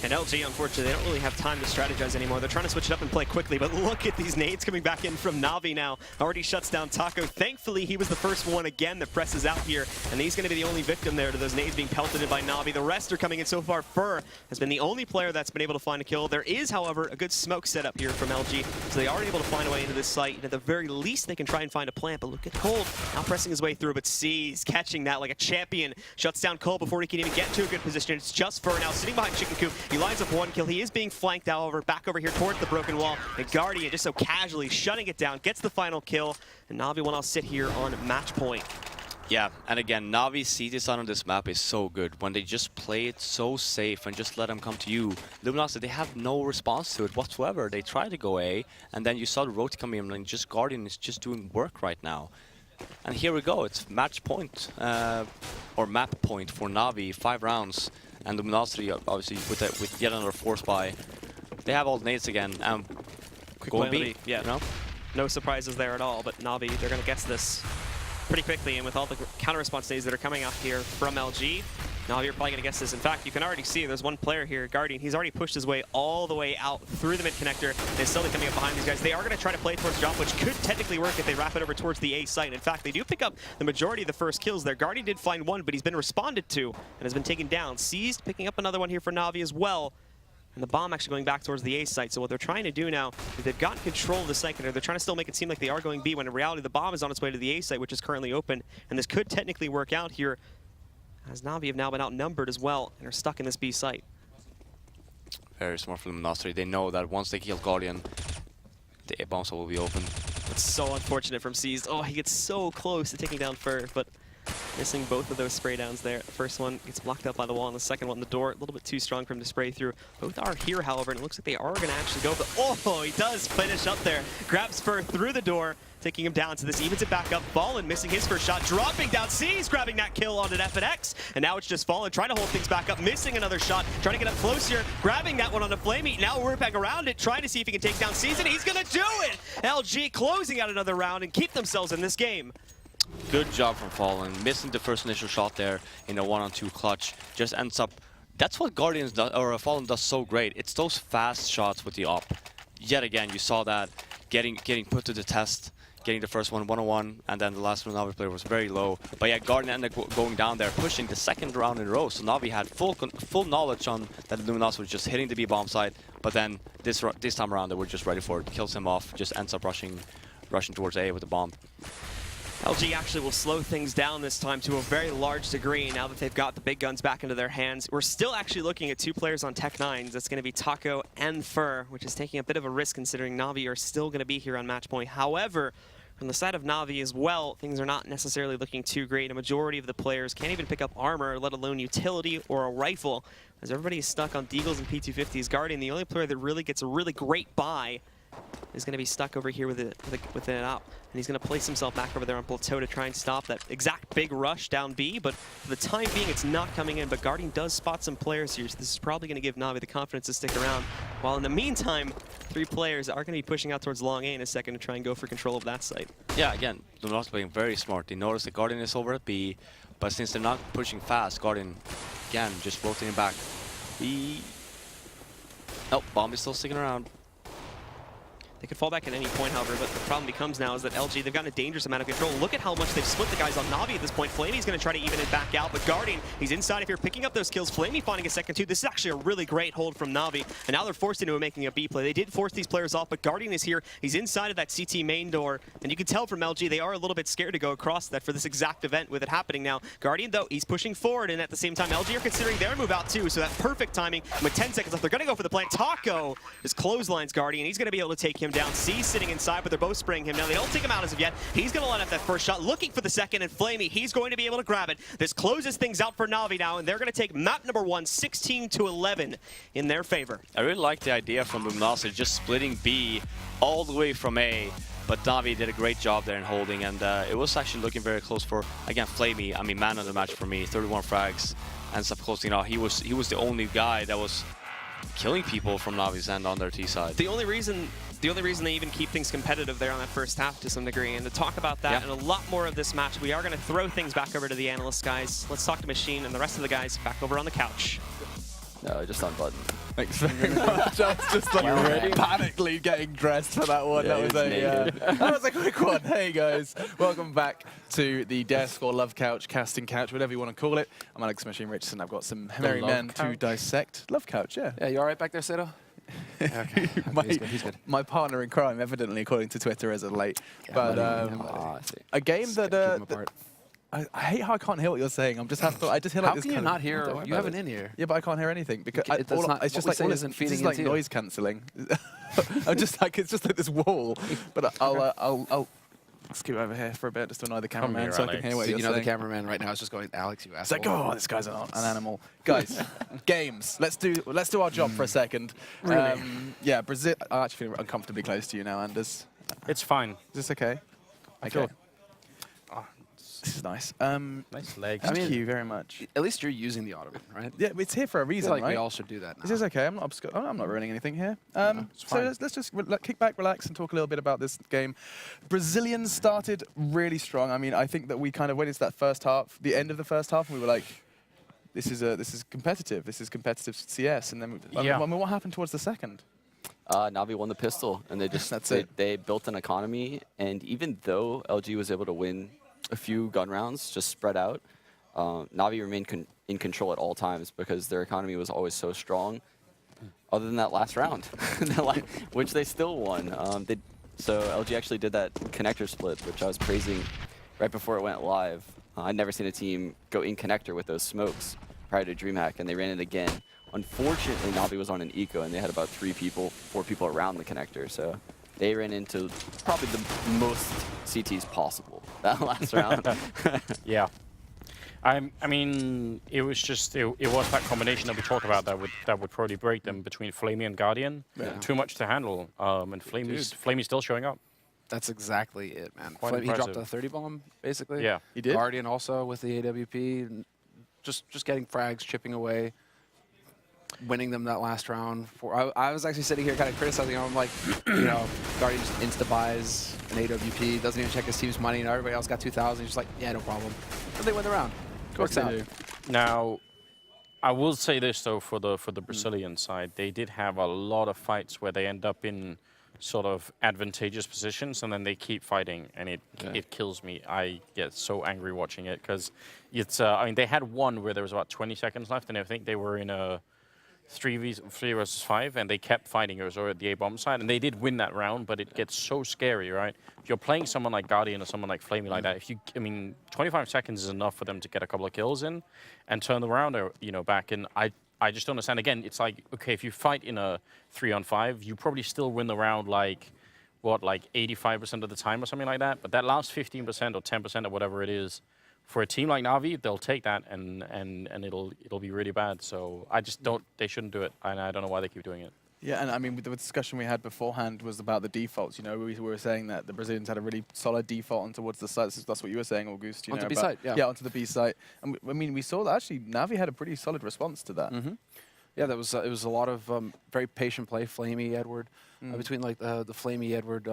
And LG, unfortunately, they don't really have time to strategize anymore. They're trying to switch it up and play quickly, but look at these nades coming back in from NaVi now. Already shuts down Taco. Thankfully, he was the first one again that presses out here, and he's going to be the only victim there to those nades being pelted by NaVi. The rest are coming in so far. Fur has been the only player that's been able to find a kill. There is, however, a good smoke setup here from LG, so they are able to find a way into this site, and at the very least, they can try and find a plant, but look at Cold now pressing his way through, but C's catching that like a champion. Shuts down Cold before he can even get to a good position. It's just Fur now sitting behind Chicken Coop. He lines up 1 kill. He is being flanked, however, back over here towards the broken wall. And Guardian just so casually shutting it down, gets the final kill. And NaVi will now sit here on match point. Yeah, and again, Navi's CT design on this map is so good. When they just play it so safe and just let them come to you. Luminosity, they have no response to it whatsoever. They try to go A, and then you saw the rotate come in, and just Guardian is just doing work right now. And here we go, it's match point, or map point for NaVi, 5 rounds. And Luminosity, obviously, with yet another force buy. They have all the nades again. Quick going play, B, yeah. you know? No surprises there at all, but NaVi, they're going to guess this pretty quickly. And with all the counter-response nades that are coming out here from LG, NaVi are probably going to guess this. In fact, you can already see there's one player here, Guardian. He's already pushed his way all the way out through the mid-connector and is slowly coming up behind these guys. They are going to try to play towards drop, which could technically work if they wrap it over towards the A site. In fact, they do pick up the majority of the first kills there. Guardian did find one, but he's been responded to and has been taken down. Seized, picking up another one here for NaVi as well. and the bomb actually going back towards the A site. So what they're trying to do now is they've gotten control of the site, they're trying to still make it seem like they are going B, when in reality the bomb is on its way to the A site, which is currently open, and this could technically work out here, as Navi have now been outnumbered as well, and are stuck in this B site. Very smart from Luminosity. They know that once they kill Guardian, the A bomb site will be open. It's so unfortunate from Seized. Oh, he gets so close to taking down Fur, but missing both of those spray downs there. The first one gets blocked up by the wall, and the second one, the door, a little bit too strong for him to spray through. Both are here, however, and it looks like they are going to actually go. But oh, he does finish up there. Grabs Fur through the door, taking him down. So this evens it back up. Fallen missing his first shot, dropping down. Seized grabbing that kill on an F and X, and now it's just Fallen trying to hold things back up, missing another shot, trying to get up close here, grabbing that one on a Flamey. Now we're back around it, trying to see if he can take down Seized, and he's going to do it! LG closing out another round and keep themselves in this game. Good job from Fallen. Missing the first initial shot there in a 1-on-2 clutch. Just ends up... That's what Guardians does, or Fallen does so great. It's those fast shots with the op. Yet again, you saw that getting put to the test, getting the first one 1-on-1, and then the last one Navi player was very low. But yeah, Guardian ended up going down there, pushing the second round in a row. So Navi had full knowledge on that Luminosity was just hitting the B bomb site. But then this time around, they were just ready for it. Kills him off, just ends up rushing towards A with the bomb. LG actually will slow things down this time to a very large degree now that they've got the big guns back into their hands. We're still actually looking at two players on Tech 9s. That's going to be Taco and Fur, which is taking a bit of a risk considering Navi are still going to be here on match point. However, from the side of Navi as well, things are not necessarily looking too great. A majority of the players can't even pick up armor, let alone utility or a rifle, as everybody is stuck on Deagles and P250s. Guardian, the only player that really gets a really great buy, is going to be stuck over here with an op, and he's going to place himself back over there on Plateau to try and stop that exact big rush down B, but for the time being it's not coming in. But Guardian does spot some players here, so this is probably going to give Navi the confidence to stick around, while in the meantime 3 players are going to be pushing out towards long A in a second to try and go for control of that site. Yeah, again, Luminosity playing very smart. They notice that Guardian is over at B, but since they're not pushing fast, Guardian, again, just rotating back. B... Oh, bomb is still sticking around. They could fall back at any point, however, but the problem becomes now is that LG, they've gotten a dangerous amount of control. Look at how much they've split the guys on Navi at this point. Flamey's going to try to even it back out, but Guardian, he's inside of here picking up those kills. Flamey finding a second too. This is actually a really great hold from Navi, and now they're forced into making a B play. They did force these players off, but Guardian is here. He's inside of that CT main door, and you can tell from LG, they are a little bit scared to go across that for this exact event with it happening now. Guardian, though, he's pushing forward, and at the same time, LG are considering their move out too, so that perfect timing. With 10 seconds left, they're going to go for the plant. Taco is clotheslines Guardian. He's going to be able to take him down. C sitting inside, but they're both spraying him now. They don't take him out as of yet. He's going to line up that first shot, looking for the second, and Flamey, he's going to be able to grab it. This closes things out for Navi now, and they're going to take map number 1, 16-11 in their favor. I really like the idea from Luminosity, just splitting B all the way from A, but Navi did a great job there in holding, and it was actually looking very close for, again, Flamey. I mean, man of the match for me, 31 frags, and up close. You know, he was the only guy that was killing people from Navi's end on their T side. The only reason they even keep things competitive there on that first half to some degree. And to talk about that and a lot more of this match, we are going to throw things back over to the analysts, guys. Let's talk to Machine and the rest of the guys back over on the couch. No, just on button. Thanks very much. I was just like panically getting dressed for that one. Yeah, that was a quick one. Hey guys, welcome back to the desk or love couch, casting couch, whatever you want to call it. I'm Alex Machine Richardson. I've got some merry men to dissect. Love couch, yeah. Yeah, you all right back there, Sato? Okay. He's good. My partner in crime, evidently, according to Twitter, as of late. Yeah, but I see. a game Keep them that apart. I hate how I can't hear what you're saying. I just hear like How this can you kind of- not hear? Don't worry You about have it. an in-ear. Yeah, but I can't hear anything because That's not- it's just what we like say all isn't this feeding is like into you. noise cancelling. I'm just like it's just like this wall. But I'll scoot over here for a bit just to annoy the cameraman here, so I can Alex. hear what So you're you know the saying. cameraman right now is just going, Alex, you It's asshole. like, oh, this guy's an animal. Guys, games. Let's do our job for a second. Really? Yeah, Brazil. I actually feel uncomfortably close to you now, Anders. It's fine. Is this okay? I Okay. feel This is nice. nice legs. Thank you very much. At least you're using the ottoman, right? Yeah, it's here for a I reason, feel like right? we all should do that now. Is this okay? I'm not ruining anything here. it's So fine. let's just kick back, relax, and talk a little bit about this game. Brazilians started really strong. I mean, I think that we kind of went into that first half, the end of the first half, and we were like, this is competitive. This is competitive CS. And then, I mean, what happened towards the second? Navi won the pistol, and they just That's it. they built an economy. And even though LG was able to win a few gun rounds, just spread out, Navi remained in control at all times because their economy was always so strong. other than that last round, which they still won. So LG actually did that connector split, which I was praising right before it went live. I'd never seen a team go in connector with those smokes prior to DreamHack, and they ran it again. Unfortunately, Navi was on an eco, and they had about 4 people around the connector, so they ran into probably the most CTs possible that last round. Yeah. I mean, it was just, it was that combination that we talked about that would probably break them between Flamey and Guardian. Yeah. Too much to handle, and Flamey's still showing up. That's exactly it, man. Quite He dropped impressive. a 30 bomb, basically. Yeah. He did? Guardian also with the AWP, just getting frags, chipping away, winning them that last round. I was actually sitting here kind of criticizing him. I'm like, you know, Guardian just insta-buys an AWP, doesn't even check his team's money, and everybody else got 2,000. He's just like, yeah, no problem. But they win the round. Works out. Now, I will say this though, for the Brazilian side, they did have a lot of fights where they end up in sort of advantageous positions, and then they keep fighting, and it kills me. I get so angry watching it because it's. I mean, they had one where there was about 20 seconds left, and I think they were in a 3 versus 5, and they kept fighting. It was over at the A-bomb side, and they did win that round, but it gets so scary, right? If you're playing someone like Guardian or someone like Flamey like that, I mean, 25 seconds is enough for them to get a couple of kills in and turn the round, back. And I just don't understand. Again, it's like, okay, if you fight in a 3-on-5, you probably still win the round like 85% of the time or something like that. But that last 15% or 10% or whatever it is, for a team like Navi, they'll take that and it'll be really bad. So I just don't. They shouldn't do it, and I don't know why they keep doing it. Yeah, and I mean, the discussion we had beforehand was about the defaults. You know, we were saying that the Brazilians had a really solid default on towards the site. That's what you were saying, August. Onto B site, yeah. Yeah, onto the B site. And I mean, we saw that actually Navi had a pretty solid response to that. Yeah, that was it was a lot of very patient play, Flamey, Edward, between like the Flamey, Edward,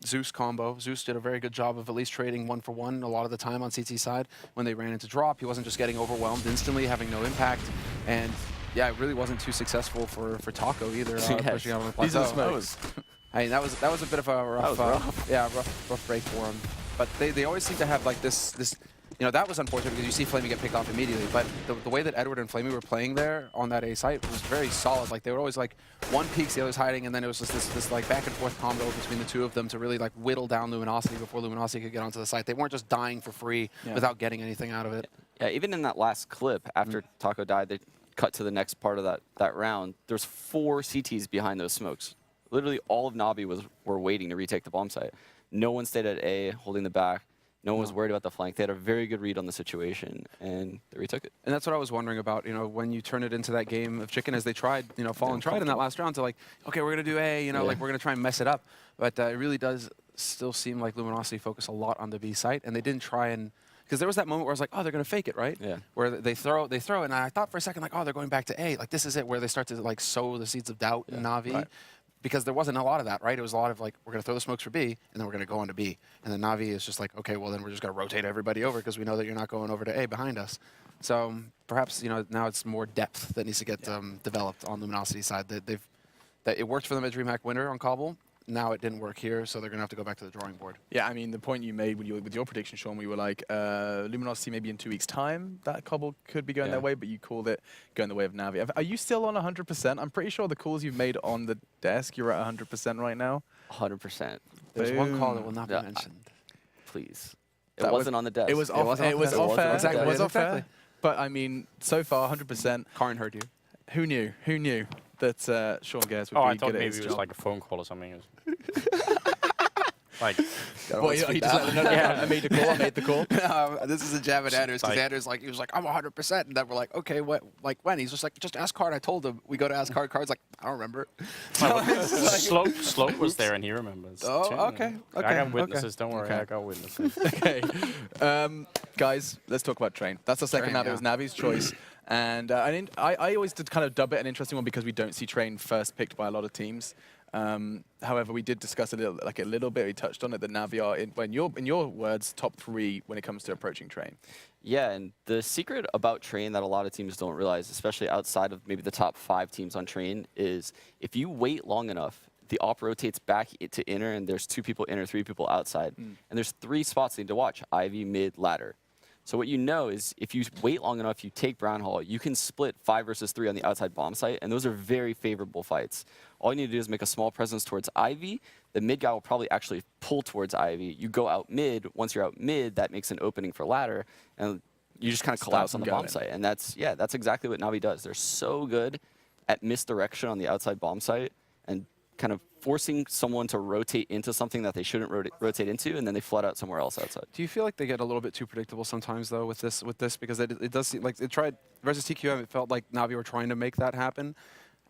Zeus combo. Zeus did a very good job of at least trading 1-for-1 a lot of the time on CT side. When they ran into drop, he wasn't just getting overwhelmed instantly, having no impact. And yeah, it really wasn't too successful for Taco either, pushing out on the plateau. These are the smokes. I mean, that was a bit of a rough, rough break for him. But they always seem to have like this. You know, that was unfortunate because you see Flamey get picked off immediately. But the way that Edward and Flamey were playing there on that A site was very solid. Like, they were always like, one peeks, the other's hiding, and then it was just this like back and forth combo between the two of them to really like whittle down Luminosity before Luminosity could get onto the site. They weren't just dying for free without getting anything out of it. Yeah, even in that last clip, after Taco died, they cut to the next part of that round. There's 4 CTs behind those smokes. Literally all of Navi were waiting to retake the bomb site. No one stayed at A, holding the back. No one was worried about the flank. They had a very good read on the situation, and they retook it. And that's what I was wondering about, you know, when you turn it into that game of chicken, as they tried, you know, Fallen tried in that last round to like, okay, we're going to do A, you know, like we're going to try and mess it up. But it really does still seem like Luminosity focused a lot on the B site, and they didn't try and, because there was that moment where I was like, oh, they're going to fake it, right? Yeah. Where they throw, and I thought for a second, like, oh, they're going back to A. Like, this is it, where they start to like sow the seeds of doubt in Navi. Right. Because there wasn't a lot of that, right? It was a lot of like, we're going to throw the smokes for B, and then we're going to go on to B. And then Navi is just like, okay, well, then we're just going to rotate everybody over because we know that you're not going over to A behind us. So perhaps, you know, now it's more depth that needs to get developed on Luminosity's side. That it worked for them at DreamHack Winter on Cbble. Now it didn't work here, so they're going to have to go back to the drawing board. Yeah, I mean, the point you made with your prediction, Sean, we were like, Luminosity maybe in 2 weeks' time, that Cbble could be going their way, but you called it going the way of Navi. Are you still on 100%? I'm pretty sure the calls you've made on the desk, you're at 100% right now. 100%. There's one call that will not be mentioned. Please. It wasn't on the desk. It was off air. Exactly. It was off Exactly. air. But, I mean, so far, 100%. Karn heard you. Who knew? Who knew that Sean Gares would I be thought good at maybe his it was job? like a phone call or something. Like, well, he just let them know, I made the call. I made the call. This is a jab at Anders, because Anders he was like, I'm 100%, and then we're like, okay, what? Like when? He's just like, just ask Card. I told him. We go to ask Card. Card's like, I don't remember. Slope was there and he remembers. Oh, too. okay. I got witnesses. Don't worry, I got witnesses. Okay, guys, let's talk about Train. That's the second map. It was Navi's choice. And I always did kind of dub it an interesting one because we don't see Train first picked by a lot of teams. However, we did discuss a little bit. We touched on it that Navi are, in your words, top 3 when it comes to approaching Train. Yeah, and the secret about Train that a lot of teams don't realize, especially outside of maybe the top 5 teams on Train, is if you wait long enough, the op rotates back to inner, and there's 2 people inner, 3 people outside. And there's 3 spots they need to watch: Ivy, mid, ladder. So what you know is if you wait long enough, you take Brown Hall, you can split 5 versus 3 on the outside bomb site, and those are very favorable fights. All you need to do is make a small presence towards Ivy. The mid guy will probably actually pull towards Ivy. You go out mid. Once you're out mid, that makes an opening for ladder, and you just kind of collapse on the bomb site. And that's exactly what NaVi does. They're so good at misdirection on the outside bomb site and kind of forcing someone to rotate into something that they shouldn't rotate into, and then they flood out somewhere else outside. Do you feel like they get a little bit too predictable sometimes, though, with this? Because it does seem like it tried versus TQM. It felt like NaVi were trying to make that happen,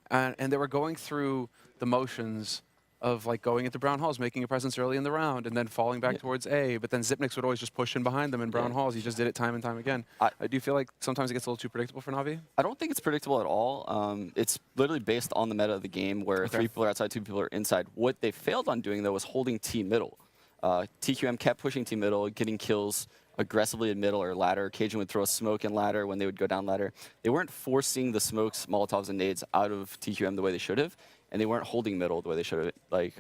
and they were going through the motions of like going into Brown Halls, making a presence early in the round, and then falling back towards A. But then Xyp9x would always just push in behind them in Brown Halls. He just did it time and time again. Do you feel like sometimes it gets a little too predictable for NaVi? I don't think it's predictable at all. It's literally based on the meta of the game where 3 people are outside, 2 people are inside. What they failed on doing, though, was holding T middle. TQM kept pushing T middle, getting kills aggressively in middle or ladder. Cajun would throw a smoke in ladder when they would go down ladder. They weren't forcing the smokes, Molotovs, and nades out of TQM the way they should have, and they weren't holding middle the way they should have. Like,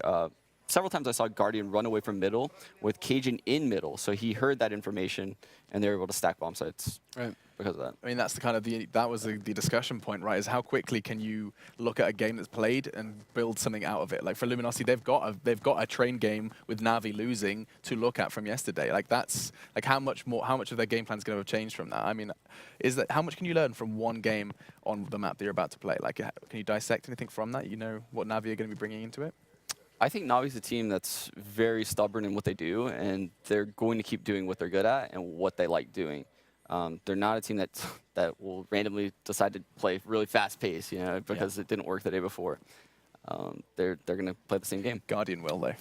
several times I saw Guardian run away from middle with Cajun in middle, so he heard that information, and they were able to stack bomb sites because of that. I mean, that's the kind of that was the discussion point, right? Is how quickly can you look at a game that's played and build something out of it? Like for Luminosity, they've got a train game with NaVi losing to look at from yesterday. Like that's like how much of their game plan is going to have changed from that? I mean, how much can you learn from one game on the map that you're about to play? Like, can you dissect anything from that? You know what NaVi are going to be bringing into it? I think Navi's a team that's very stubborn in what they do, and they're going to keep doing what they're good at and what they like doing. They're not a team that will randomly decide to play really fast pace, you know, because it didn't work the day before. They're going to play the same game. Guardian will, though.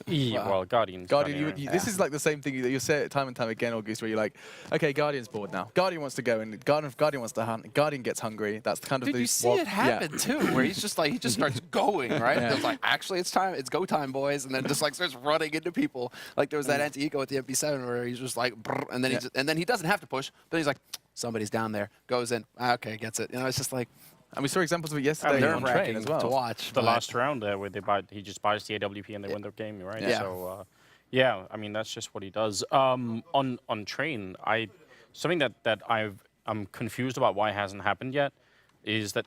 Yeah, well, Guardian. This is like the same thing that you say time and time again, August, where you're like, okay, Guardian's bored now. Guardian wants to go, and Guardian wants to hunt. Guardian gets hungry. That's kind of Did you see it happen too? Where he's just like he just starts going, right? Yeah. It's like actually it's time, it's go time, boys, and then just like starts running into people. Like there was that anti-eco at the MP7 where he's just like, brr, and then and then he doesn't have to push, but he's like, somebody's down there, goes in, okay, gets it. You know, it's just like. And we saw examples of it yesterday on train as well. To watch. The last round there where he just buys the AWP and they win the game, right? Yeah. So, yeah, I mean, that's just what he does. On train, something that I'm confused about why it hasn't happened yet is that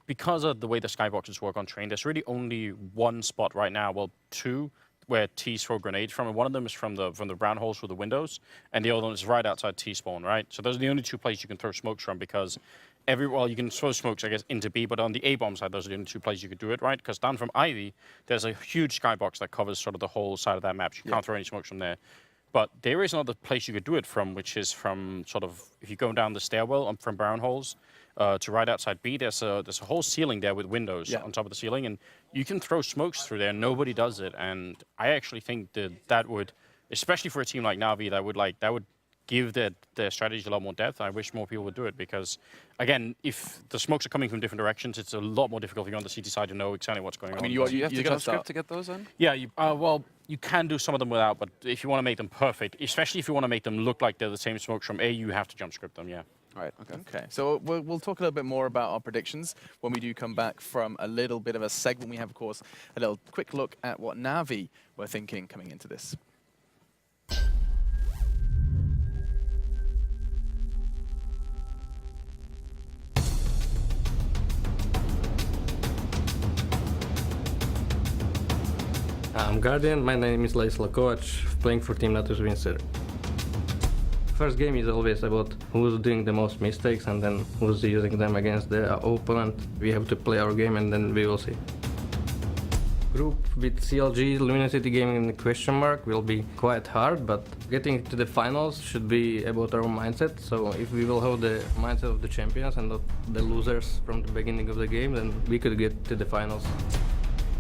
because of the way the skyboxes work on train, there's really only one spot right now, well, 2, where T's throw grenades from, and one of them is from the brown holes through the windows, and the other one is right outside T spawn, right? So those are the only 2 places you can throw smokes from because you can throw smokes, I guess, into B, but on the A bomb side, those are the only 2 places you could do it, right? Because down from Ivy, there's a huge skybox that covers sort of the whole side of that map. You can't throw any smokes from there. But there is another place you could do it from, which is from sort of, if you go down the stairwell from brown holes to right outside B, there's a whole ceiling there with windows on top of the ceiling, and you can throw smokes through there. Nobody does it, and I actually think that would, especially for a team like NaVi, that would give their strategy a lot more depth. I wish more people would do it because, again, if the smokes are coming from different directions, it's a lot more difficult if you're on the CT side to know exactly what's going on. I mean, you have to JavaScript to get those in? Yeah, well, you can do some of them without, but if you want to make them perfect, especially if you want to make them look like they're the same smokes from A, you have to jump script them, yeah. All right, okay. So we'll talk a little bit more about our predictions when we do come back from a little bit of a segment. We have, of course, a little quick look at what NaVi were thinking coming into this. I'm Guardian, my name is Ladislav Kovac, playing for Team Natus Winster. First game is always about who's doing the most mistakes and then who's using them against the opponent. We have to play our game and then we will see. Group with CLG, Luminosity Gaming and question mark will be quite hard, but getting to the finals should be about our mindset. So if we will have the mindset of the champions and not the losers from the beginning of the game, then we could get to the finals.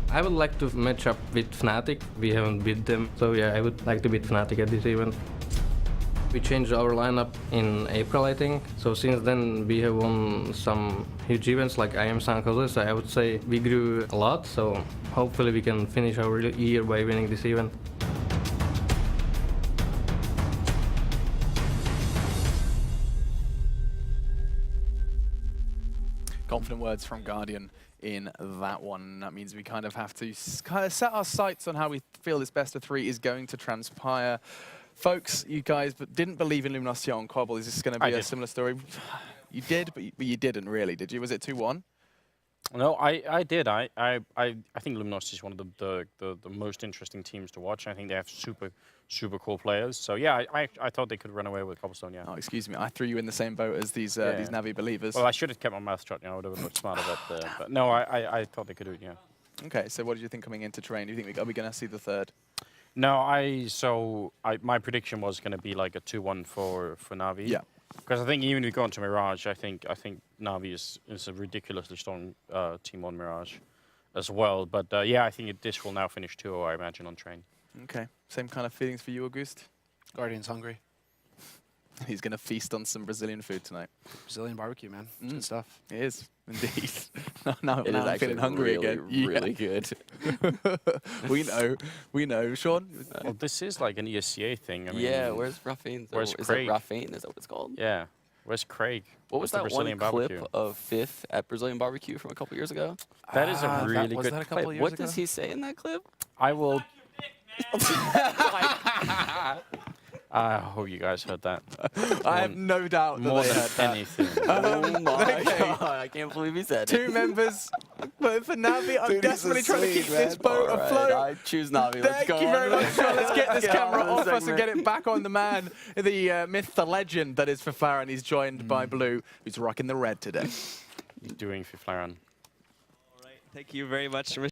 I would like to match up with Fnatic. We haven't beat them, so yeah, I would like to beat Fnatic at this event. We changed our lineup in April, I think. So since then, we have won some huge events like IM San Jose, so I would say we grew a lot. So hopefully we can finish our year by winning this event. Confident words from Guardian in that one. That means we kind of have to set our sights on how we feel this best of 3 is going to transpire. Folks, you guys didn't believe in Luminosity on Cbble. Is this going to I be a did. similar story? You did, but you didn't really, did you? Was it 2-1? No, I did. I think Luminosity is one of the most interesting teams to watch. I think they have super cool players. So yeah, I thought they could run away with Cobblestone. Yeah. Oh, excuse me. I threw you in the same boat as these NaVi believers. Well, I should have kept my mouth shut. I would have looked smarter, but no, I thought they could do it. Yeah. Okay, so what did you think coming into train? Do you think are we going to see the third? No, my prediction was going to be like a 2-1 for NaVi. Yeah. Because I think even if we go into Mirage, I think NaVi is a ridiculously strong team on Mirage as well. But yeah, I think this will now finish 2-0, I imagine, on train. Okay, same kind of feelings for you, August? Guardian's hungry. He's going to feast on some Brazilian food tonight. Brazilian barbecue, man. It's good stuff. It is, indeed. now It is I'm actually feeling hungry really, again. really good. we know. Sean? Well, this is like an ESEA thing. I mean, Yeah, where's Raffine? Where's Is Craig? it Raffine? Is that what it's called? Yeah. Where's Craig? What was What's the that Brazilian one clip barbecue? of Fifth at Brazilian Barbecue from a couple years ago? That is a really was good that a couple clip. of years What ago? does he say in that clip? I will. I hope you guys heard that. I have no doubt that More they than heard that. anything. Oh my okay. god, I can't believe he said Two it. members, but for NaVi, I'm desperately trying to keep this boat All right, afloat. I choose Navi. Let's Thank go you very on. much, Sean. Let's get this Get on camera with off the us and get segment. it back on the man, the myth, the legend that is Fiflaran. He's joined by Blue, who's rocking the red today. Doing Fiflaran. All right, thank you very much.